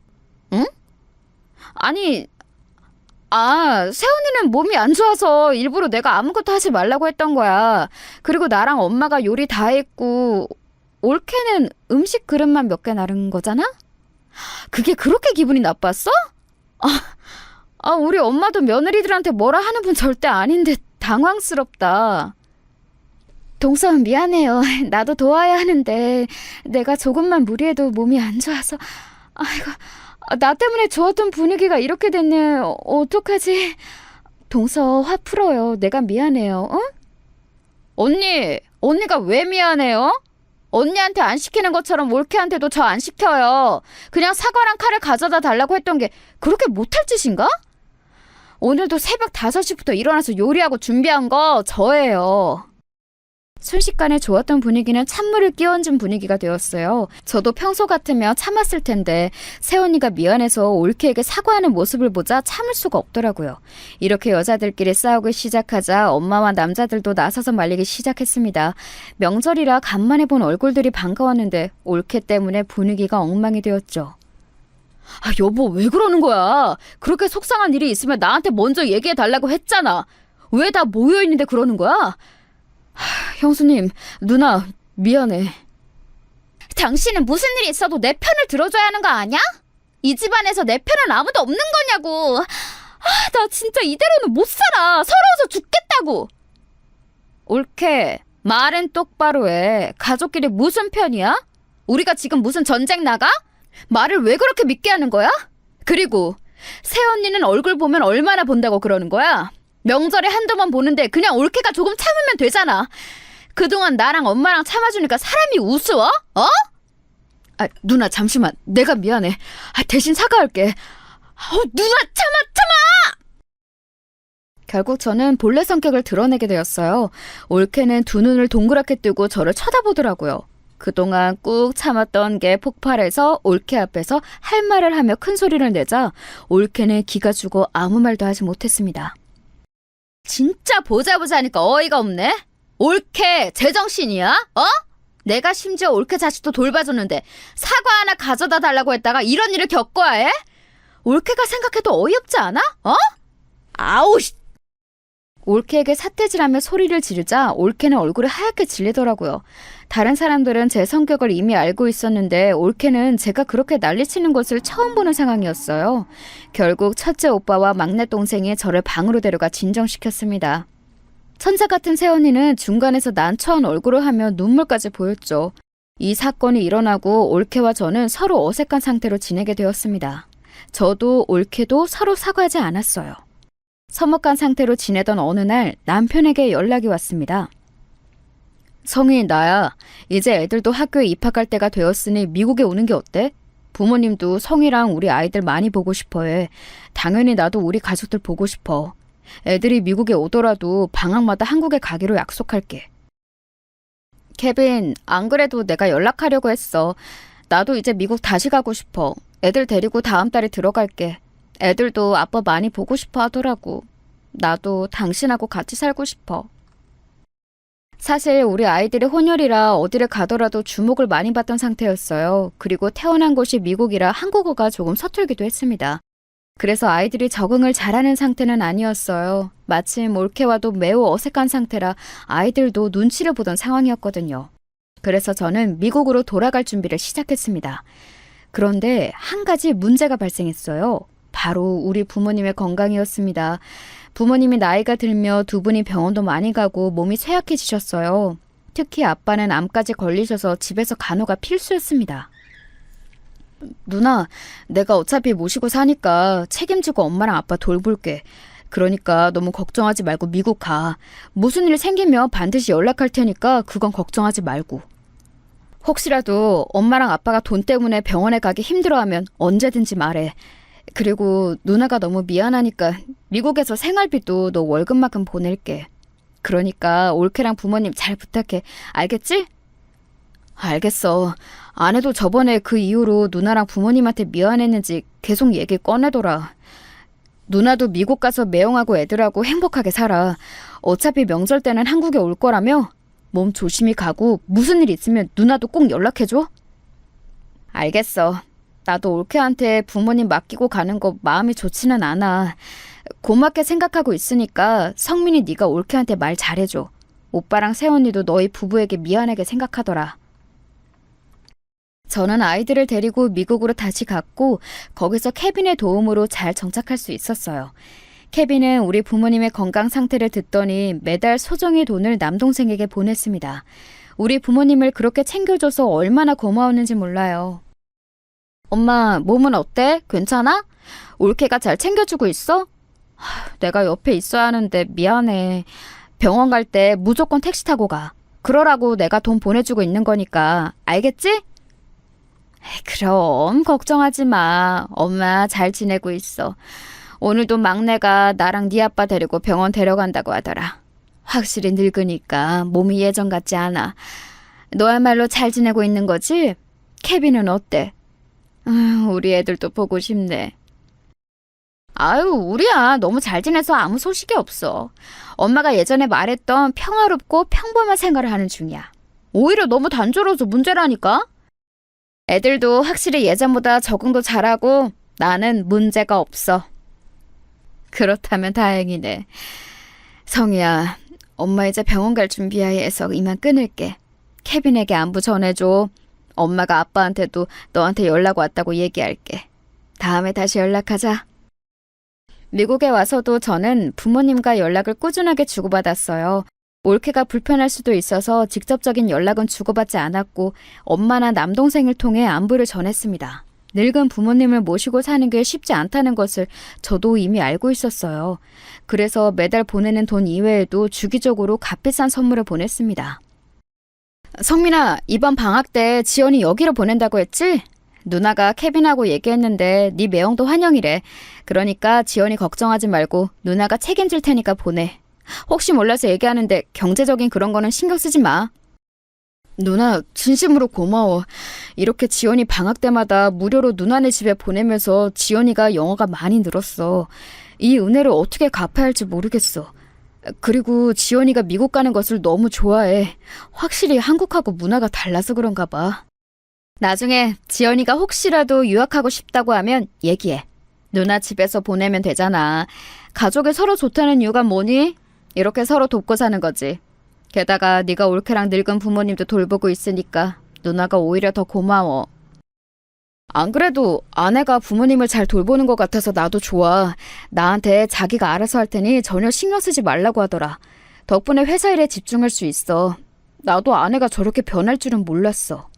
응? 아니, 새언니는 몸이 안 좋아서 일부러 내가 아무것도 하지 말라고 했던 거야. 그리고 나랑 엄마가 요리 다 했고 올케는 음식 그릇만 몇 개 나른 거잖아? 그게 그렇게 기분이 나빴어? 우리 엄마도 며느리들한테 뭐라 하는 분 절대 아닌데 당황스럽다. 동선 미안해요. 나도 도와야 하는데 내가 조금만 무리해도 몸이 안 좋아서. 아이고, 나 때문에 좋았던 분위기가 이렇게 됐네. 어떡하지? 동서 화 풀어요. 내가 미안해요. 응? 언니가 왜 미안해요? 언니한테 안 시키는 것처럼 올케한테도 저 안 시켜요. 그냥 사과랑 칼을 가져다 달라고 했던 게 그렇게 못할 짓인가? 오늘도 새벽 5시부터 일어나서 요리하고 준비한 거 저예요. 순식간에 좋았던 분위기는 찬물을 끼얹은 분위기가 되었어요. 저도 평소 같으면 참았을 텐데 새언니가 미안해서 올케에게 사과하는 모습을 보자 참을 수가 없더라고요. 이렇게 여자들끼리 싸우기 시작하자 엄마와 남자들도 나서서 말리기 시작했습니다. 명절이라 간만에 본 얼굴들이 반가웠는데 올케 때문에 분위기가 엉망이 되었죠. 여보, 왜 그러는 거야? 그렇게 속상한 일이 있으면 나한테 먼저 얘기해달라고 했잖아. 왜 다 모여있는데 그러는 거야? 형수님, 누나, 미안해. 당신은 무슨 일이 있어도 내 편을 들어줘야 하는 거 아니야? 이 집안에서 내 편은 아무도 없는 거냐고. 나 진짜 이대로는 못 살아. 서러워서 죽겠다고. 올케, 말은 똑바로 해. 가족끼리 무슨 편이야? 우리가 지금 무슨 전쟁 나가? 말을 왜 그렇게 믿게 하는 거야? 그리고 새언니는 얼굴 보면 얼마나 본다고 그러는 거야? 명절에 한두 번 보는데 그냥 올케가 조금 참으면 되잖아. 그동안 나랑 엄마랑 참아주니까 사람이 우스워? 누나 잠시만. 내가 미안해. 대신 사과할게. 누나 참아! 결국 저는 본래 성격을 드러내게 되었어요. 올케는 2눈을 동그랗게 뜨고 저를 쳐다보더라고요. 그동안 꾹 참았던 게 폭발해서 올케 앞에서 할 말을 하며 큰 소리를 내자 올케는 기가 죽어 아무 말도 하지 못했습니다. 진짜 보자 하니까 어이가 없네. 올케 제정신이야? 내가 심지어 올케 자식도 돌봐줬는데 사과 하나 가져다 달라고 했다가 이런 일을 겪어야 해? 올케가 생각해도 어이없지 않아? 아우 씨. 올케에게 삿대질하며 소리를 지르자 올케는 얼굴이 하얗게 질리더라고요. 다른 사람들은 제 성격을 이미 알고 있었는데 올케는 제가 그렇게 난리치는 것을 처음 보는 상황이었어요. 결국 첫째 오빠와 막내 동생이 저를 방으로 데려가 진정시켰습니다. 천사 같은 새언니는 중간에서 난처한 얼굴을 하며 눈물까지 보였죠. 이 사건이 일어나고 올케와 저는 서로 어색한 상태로 지내게 되었습니다. 저도 올케도 서로 사과하지 않았어요. 서먹한 상태로 지내던 어느 날 남편에게 연락이 왔습니다. 성희, 나야. 이제 애들도 학교에 입학할 때가 되었으니 미국에 오는 게 어때? 부모님도 성희랑 우리 아이들 많이 보고 싶어 해. 당연히 나도 우리 가족들 보고 싶어. 애들이 미국에 오더라도 방학마다 한국에 가기로 약속할게. 케빈, 안 그래도 내가 연락하려고 했어. 나도 이제 미국 다시 가고 싶어. 애들 데리고 다음 달에 들어갈게. 애들도 아빠 많이 보고 싶어 하더라고. 나도 당신하고 같이 살고 싶어. 사실 우리 아이들이 혼혈이라 어디를 가더라도 주목을 많이 받던 상태였어요. 그리고 태어난 곳이 미국이라 한국어가 조금 서툴기도 했습니다. 그래서 아이들이 적응을 잘하는 상태는 아니었어요. 마침 올케와도 매우 어색한 상태라 아이들도 눈치를 보던 상황이었거든요. 그래서 저는 미국으로 돌아갈 준비를 시작했습니다. 그런데 한 가지 문제가 발생했어요. 바로 우리 부모님의 건강이었습니다. 부모님이 나이가 들며 두 분이 병원도 많이 가고 몸이 쇠약해지셨어요. 특히 아빠는 암까지 걸리셔서 집에서 간호가 필수였습니다. 누나, 내가 어차피 모시고 사니까 책임지고 엄마랑 아빠 돌볼게. 그러니까 너무 걱정하지 말고 미국 가. 무슨 일 생기면 반드시 연락할 테니까 그건 걱정하지 말고. 혹시라도 엄마랑 아빠가 돈 때문에 병원에 가기 힘들어하면 언제든지 말해. 그리고 누나가 너무 미안하니까 미국에서 생활비도 너 월급만큼 보낼게. 그러니까 올케랑 부모님 잘 부탁해. 알겠지? 알겠어. 아내도 저번에 그 이후로 누나랑 부모님한테 미안했는지 계속 얘기 꺼내더라. 누나도 미국 가서 매형하고 애들하고 행복하게 살아. 어차피 명절 때는 한국에 올 거라며? 몸 조심히 가고 무슨 일 있으면 누나도 꼭 연락해줘. 알겠어. 나도 올케한테 부모님 맡기고 가는 거 마음이 좋지는 않아. 고맙게 생각하고 있으니까 성민이 네가 올케한테 말 잘해줘. 오빠랑 새언니도 너희 부부에게 미안하게 생각하더라. 저는 아이들을 데리고 미국으로 다시 갔고 거기서 케빈의 도움으로 잘 정착할 수 있었어요. 케빈은 우리 부모님의 건강 상태를 듣더니 매달 소정의 돈을 남동생에게 보냈습니다. 우리 부모님을 그렇게 챙겨줘서 얼마나 고마웠는지 몰라요. 엄마, 몸은 어때? 괜찮아? 올케가 잘 챙겨주고 있어? 내가 옆에 있어야 하는데 미안해. 병원 갈 때 무조건 택시 타고 가. 그러라고 내가 돈 보내주고 있는 거니까. 알겠지? 그럼 걱정하지 마. 엄마 잘 지내고 있어. 오늘도 막내가 나랑 네 아빠 데리고 병원 데려간다고 하더라. 확실히 늙으니까 몸이 예전 같지 않아. 너야말로 잘 지내고 있는 거지? 케빈은 어때? 우리 애들도 보고 싶네. 아유, 우리야 너무 잘 지내서 아무 소식이 없어. 엄마가 예전에 말했던 평화롭고 평범한 생활을 하는 중이야. 오히려 너무 단조로워서 문제라니까? 애들도 확실히 예전보다 적응도 잘하고 나는 문제가 없어. 그렇다면 다행이네. 성희야, 엄마 이제 병원 갈 준비해야 해서 이만 끊을게. 케빈에게 안부 전해줘. 엄마가 아빠한테도 너한테 연락 왔다고 얘기할게. 다음에 다시 연락하자. 미국에 와서도 저는 부모님과 연락을 꾸준하게 주고받았어요. 올케가 불편할 수도 있어서 직접적인 연락은 주고받지 않았고 엄마나 남동생을 통해 안부를 전했습니다. 늙은 부모님을 모시고 사는 게 쉽지 않다는 것을 저도 이미 알고 있었어요. 그래서 매달 보내는 돈 이외에도 주기적으로 값비싼 선물을 보냈습니다. 성민아, 이번 방학 때 지연이 여기로 보낸다고 했지? 누나가 케빈하고 얘기했는데 네 매형도 환영이래. 그러니까 지연이 걱정하지 말고 누나가 책임질 테니까 보내. 혹시 몰라서 얘기하는데 경제적인 그런 거는 신경 쓰지 마. 누나, 진심으로 고마워. 이렇게 지연이 방학 때마다 무료로 누나네 집에 보내면서 지연이가 영어가 많이 늘었어. 이 은혜를 어떻게 갚아야 할지 모르겠어. 그리고 지연이가 미국 가는 것을 너무 좋아해. 확실히 한국하고 문화가 달라서 그런가 봐. 나중에 지연이가 혹시라도 유학하고 싶다고 하면 얘기해. 누나 집에서 보내면 되잖아. 가족이 서로 좋다는 이유가 뭐니? 이렇게 서로 돕고 사는 거지. 게다가 네가 올케랑 늙은 부모님도 돌보고 있으니까 누나가 오히려 더 고마워. 안 그래도 아내가 부모님을 잘 돌보는 것 같아서 나도 좋아. 나한테 자기가 알아서 할 테니 전혀 신경 쓰지 말라고 하더라. 덕분에 회사 일에 집중할 수 있어. 나도 아내가 저렇게 변할 줄은 몰랐어.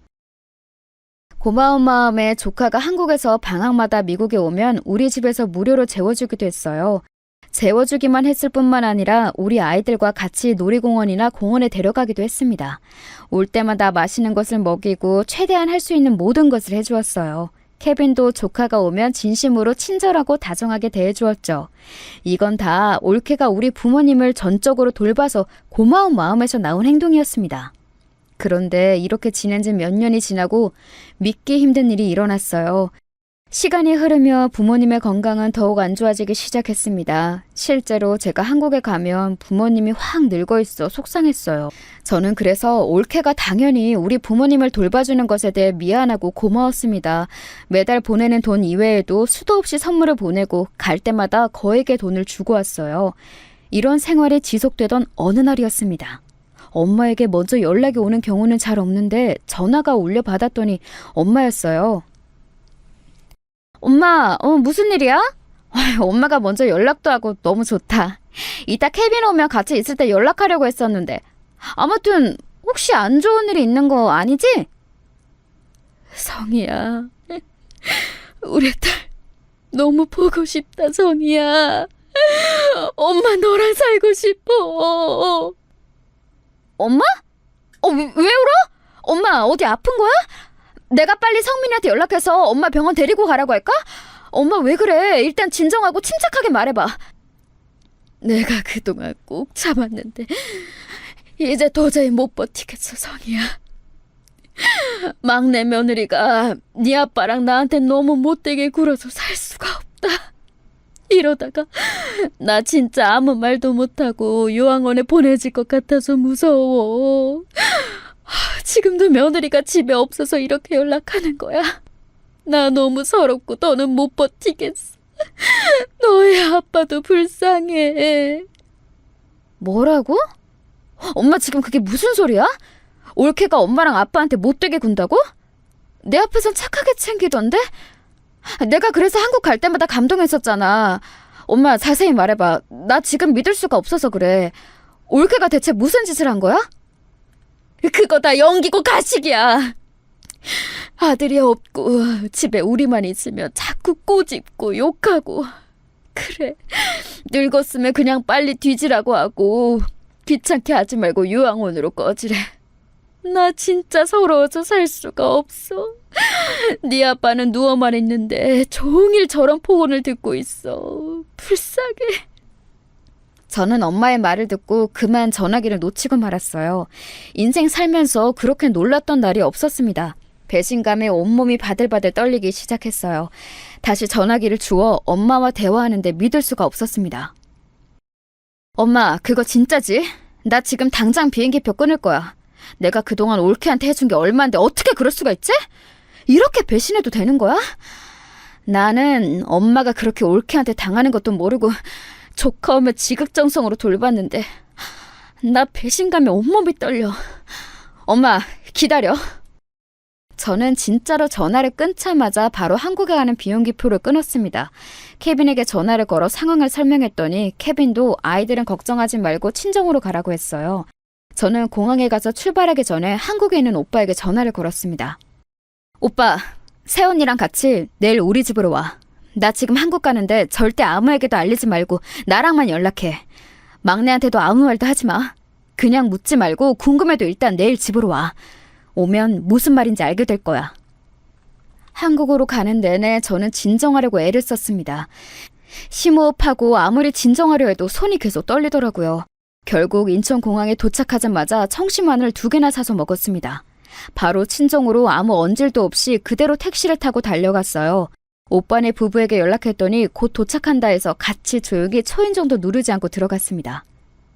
고마운 마음에 조카가 한국에서 방학마다 미국에 오면 우리 집에서 무료로 재워주기도 했어요. 재워주기만 했을 뿐만 아니라 우리 아이들과 같이 놀이공원이나 공원에 데려가기도 했습니다. 올 때마다 맛있는 것을 먹이고 최대한 할 수 있는 모든 것을 해주었어요. 케빈도 조카가 오면 진심으로 친절하고 다정하게 대해주었죠. 이건 다 올케가 우리 부모님을 전적으로 돌봐서 고마운 마음에서 나온 행동이었습니다. 그런데 이렇게 지낸 지 몇 년이 지나고 믿기 힘든 일이 일어났어요. 시간이 흐르며 부모님의 건강은 더욱 안 좋아지기 시작했습니다. 실제로 제가 한국에 가면 부모님이 확 늙어 있어 속상했어요. 저는 그래서 올케가 당연히 우리 부모님을 돌봐주는 것에 대해 미안하고 고마웠습니다. 매달 보내는 돈 이외에도 수도 없이 선물을 보내고 갈 때마다 거액의 돈을 주고 왔어요. 이런 생활이 지속되던 어느 날이었습니다. 엄마에게 먼저 연락이 오는 경우는 잘 없는데 전화가 울려 받았더니 엄마였어요. 엄마, 무슨 일이야? 엄마가 먼저 연락도 하고 너무 좋다. 이따 케빈 오면 같이 있을 때 연락하려고 했었는데. 아무튼 혹시 안 좋은 일이 있는 거 아니지? 성희야, 우리 딸 너무 보고 싶다, 성희야. 엄마 너랑 살고 싶어. 엄마? 왜 울어? 엄마 어디 아픈 거야? 내가 빨리 성민이한테 연락해서 엄마 병원 데리고 가라고 할까? 엄마 왜 그래? 일단 진정하고 침착하게 말해봐. 내가 그동안 꾹 참았는데 이제 도저히 못 버티겠어, 성희야. 막내 며느리가 네 아빠랑 나한테 너무 못되게 굴어서 살 수가 없다. 이러다가 나 진짜 아무 말도 못하고 요양원에 보내질 것 같아서 무서워. 지금도 며느리가 집에 없어서 이렇게 연락하는 거야. 나 너무 서럽고 더는 못 버티겠어. 너의 아빠도 불쌍해. 뭐라고? 엄마 지금 그게 무슨 소리야? 올케가 엄마랑 아빠한테 못되게 군다고? 내 앞에선 착하게 챙기던데? 내가 그래서 한국 갈 때마다 감동했었잖아. 엄마 자세히 말해봐. 나 지금 믿을 수가 없어서 그래. 올케가 대체 무슨 짓을 한 거야? 그거 다 연기고 가식이야. 아들이 없고 집에 우리만 있으면 자꾸 꼬집고 욕하고. 그래, 늙었으면 그냥 빨리 뒤지라고 하고 귀찮게 하지 말고 요양원으로 꺼지래. 나 진짜 서러워서 살 수가 없어. 네 아빠는 누워만 있는데 종일 저런 포혼을 듣고 있어. 불쌍해. 저는 엄마의 말을 듣고 그만 전화기를 놓치고 말았어요. 인생 살면서 그렇게 놀랐던 날이 없었습니다. 배신감에 온몸이 바들바들 떨리기 시작했어요. 다시 전화기를 주워 엄마와 대화하는데 믿을 수가 없었습니다. 엄마, 그거 진짜지? 나 지금 당장 비행기표 끊을 거야. 내가 그동안 올케한테 해준 게 얼마인데 어떻게 그럴 수가 있지? 이렇게 배신해도 되는 거야? 나는 엄마가 그렇게 올케한테 당하는 것도 모르고 조카 오면 지극정성으로 돌봤는데 나 배신감에 온몸이 떨려. 엄마, 기다려. 저는 진짜로 전화를 끊자마자 바로 한국에 가는 비행기표를 끊었습니다. 케빈에게 전화를 걸어 상황을 설명했더니 케빈도 아이들은 걱정하지 말고 친정으로 가라고 했어요. 저는 공항에 가서 출발하기 전에 한국에 있는 오빠에게 전화를 걸었습니다. 오빠, 새언니랑 같이 내일 우리 집으로 와. 나 지금 한국 가는데 절대 아무에게도 알리지 말고 나랑만 연락해. 막내한테도 아무 말도 하지 마. 그냥 묻지 말고 궁금해도 일단 내일 집으로 와. 오면 무슨 말인지 알게 될 거야. 한국으로 가는 내내 저는 진정하려고 애를 썼습니다. 심호흡하고 아무리 진정하려 해도 손이 계속 떨리더라고요. 결국 인천공항에 도착하자마자 청심환을 2개나 사서 먹었습니다. 바로 친정으로 아무 언질도 없이 그대로 택시를 타고 달려갔어요. 오빠네 부부에게 연락했더니 곧 도착한다 해서 같이 조용히 초인종도 누르지 않고 들어갔습니다.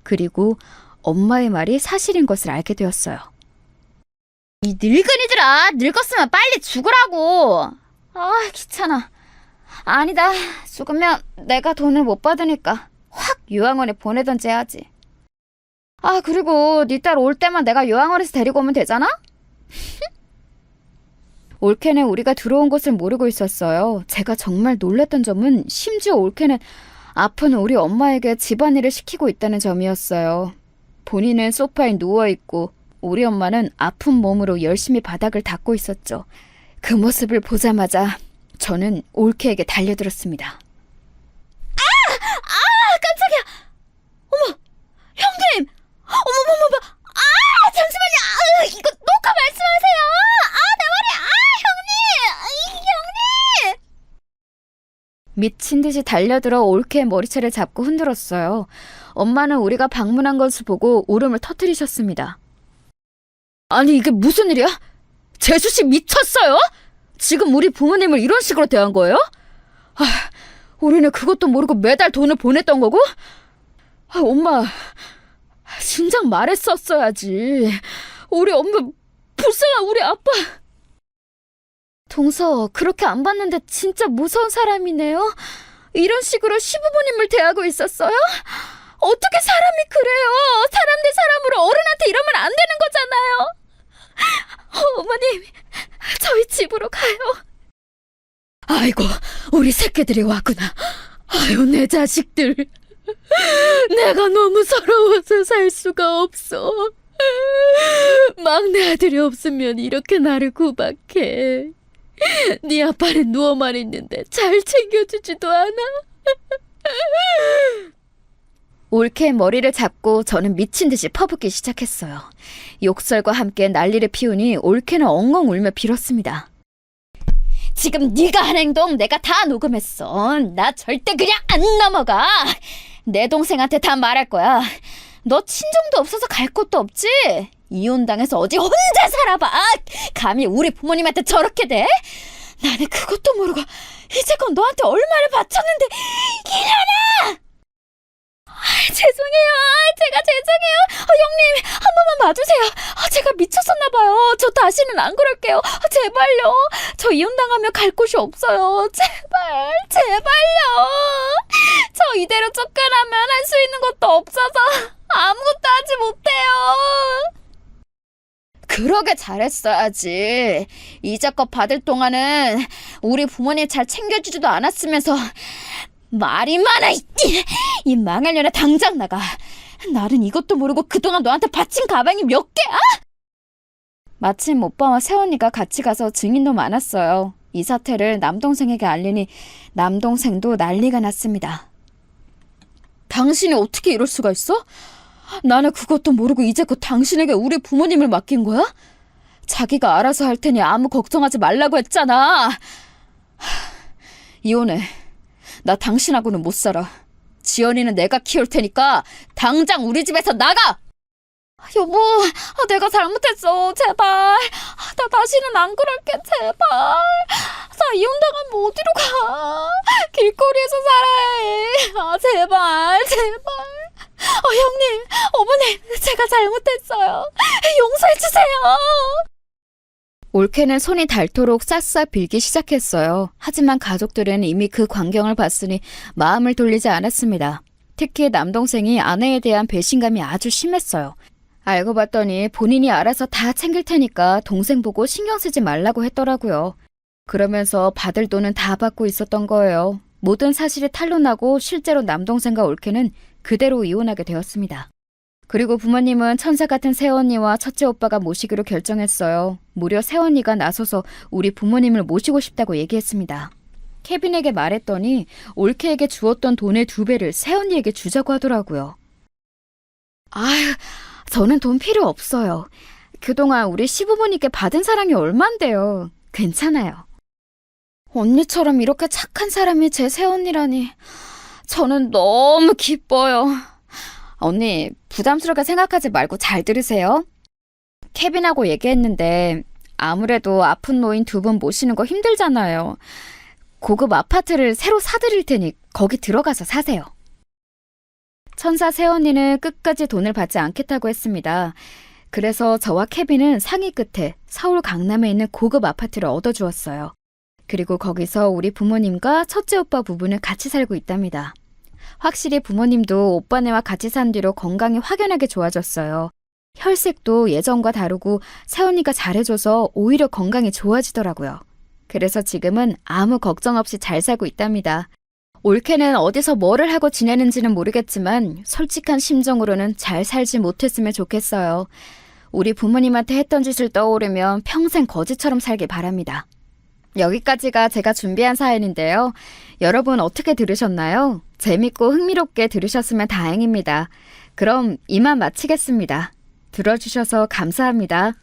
그리고 엄마의 말이 사실인 것을 알게 되었어요. 이 늙은이들아, 늙었으면 빨리 죽으라고. 아, 귀찮아. 아니다, 죽으면 내가 돈을 못 받으니까 확 요양원에 보내던지 해야지. 아, 그리고 네 딸 올 때만 내가 요양원에서 데리고 오면 되잖아? 올케는 우리가 들어온 것을 모르고 있었어요. 제가 정말 놀랐던 점은 심지어 올케는 아픈 우리 엄마에게 집안일을 시키고 있다는 점이었어요. 본인은 소파에 누워있고 우리 엄마는 아픈 몸으로 열심히 바닥을 닦고 있었죠. 그 모습을 보자마자 저는 올케에게 달려들었습니다. 깜짝이야! 어머! 형님! 어머머머머! 잠시만요! 이거 녹화 말씀하세요! 내 머리! 형님! 미친 듯이 달려들어 올케의 머리채를 잡고 흔들었어요. 엄마는 우리가 방문한 것을 보고 울음을 터뜨리셨습니다. 아니, 이게 무슨 일이야? 재수씨 미쳤어요? 지금 우리 부모님을 이런 식으로 대한 거예요? 아, 우리는 그것도 모르고 매달 돈을 보냈던 거고? 아, 엄마, 진작 말했었어야지. 우리 엄마, 불쌍한 우리 아빠. 동서, 그렇게 안 봤는데 진짜 무서운 사람이네요. 이런 식으로 시부모님을 대하고 있었어요? 어떻게 사람이 그래요? 사람 대 사람으로 어른한테 이러면 안 되는 거잖아요. 어머님, 저희 집으로 가요. 아이고, 우리 새끼들이 왔구나. 아유, 내 자식들. 내가 너무 서러워서 살 수가 없어. 막내 아들이 없으면 이렇게 나를 구박해. 네 아빠는 누워만 있는데 잘 챙겨주지도 않아. 올케의 머리를 잡고 저는 미친 듯이 퍼붓기 시작했어요. 욕설과 함께 난리를 피우니 올케는 엉엉 울며 빌었습니다. 지금 네가 한 행동 내가 다 녹음했어. 나 절대 그냥 안 넘어가. 내 동생한테 다 말할 거야. 너 친정도 없어서 갈 곳도 없지? 이혼당해서 어디 혼자 살아봐. 감히 우리 부모님한테 저렇게 대? 나는 그것도 모르고 이제껏 너한테 얼마를 바쳤는데 이년아! 죄송해요. 제가 죄송해요. 형님, 한 번만 봐주세요. 제가 미쳤었나봐요. 저 다시는 안 그럴게요. 제발요. 저 이혼당하면 갈 곳이 없어요. 제발, 제발요. 저 이대로 쫓겨나면 할 수 있는 것도 없어서 아무것도 하지 못해요. 그러게 잘했어야지. 이자껏 받을 동안은 우리 부모님 잘 챙겨주지도 않았으면서 말이 많아. 이 망할 년아, 당장 나가. 나는 이것도 모르고 그동안 너한테 바친 가방이 몇 개야? 마침 오빠와 새언니가 같이 가서 증인도 많았어요. 이 사태를 남동생에게 알리니 남동생도 난리가 났습니다. 당신이 어떻게 이럴 수가 있어? 나는 그것도 모르고 이제껏 당신에게 우리 부모님을 맡긴 거야? 자기가 알아서 할 테니 아무 걱정하지 말라고 했잖아. 이혼해. 나 당신하고는 못 살아. 지연이는 내가 키울 테니까 당장 우리 집에서 나가! 여보, 내가 잘못했어. 제발. 나 다시는 안 그럴게. 제발. 나 이혼당하면 어디로 가? 길거리에서 살아야 해. 제발, 제발. 형님, 어머님, 제가 잘못했어요. 용서해주세요. 올케는 손이 닳도록 싹싹 빌기 시작했어요. 하지만 가족들은 이미 그 광경을 봤으니 마음을 돌리지 않았습니다. 특히 남동생이 아내에 대한 배신감이 아주 심했어요. 알고 봤더니 본인이 알아서 다 챙길 테니까 동생 보고 신경 쓰지 말라고 했더라고요. 그러면서 받을 돈은 다 받고 있었던 거예요. 모든 사실이 탄로나고 실제로 남동생과 올케는 그대로 이혼하게 되었습니다. 그리고 부모님은 천사 같은 새언니와 첫째 오빠가 모시기로 결정했어요. 무려 새언니가 나서서 우리 부모님을 모시고 싶다고 얘기했습니다. 케빈에게 말했더니 올케에게 주었던 돈의 2배를 새언니에게 주자고 하더라고요. 아휴, 저는 돈 필요 없어요. 그동안 우리 시부모님께 받은 사랑이 얼만데요. 괜찮아요. 언니처럼 이렇게 착한 사람이 제 새언니라니 저는 너무 기뻐요. 언니, 부담스럽게 생각하지 말고 잘 들으세요. 케빈하고 얘기했는데 아무래도 아픈 노인 2분 모시는 거 힘들잖아요. 고급 아파트를 새로 사드릴 테니 거기 들어가서 사세요. 천사 새언니는 끝까지 돈을 받지 않겠다고 했습니다. 그래서 저와 케빈은 상의 끝에 서울 강남에 있는 고급 아파트를 얻어주었어요. 그리고 거기서 우리 부모님과 첫째 오빠 부부는 같이 살고 있답니다. 확실히 부모님도 오빠네와 같이 산 뒤로 건강이 확연하게 좋아졌어요. 혈색도 예전과 다르고 새언니가 잘해줘서 오히려 건강이 좋아지더라고요. 그래서 지금은 아무 걱정 없이 잘 살고 있답니다. 올케는 어디서 뭐를 하고 지내는지는 모르겠지만 솔직한 심정으로는 잘 살지 못했으면 좋겠어요. 우리 부모님한테 했던 짓을 떠오르면 평생 거지처럼 살길 바랍니다. 여기까지가 제가 준비한 사연인데요. 여러분 어떻게 들으셨나요? 재밌고 흥미롭게 들으셨으면 다행입니다. 그럼 이만 마치겠습니다. 들어주셔서 감사합니다.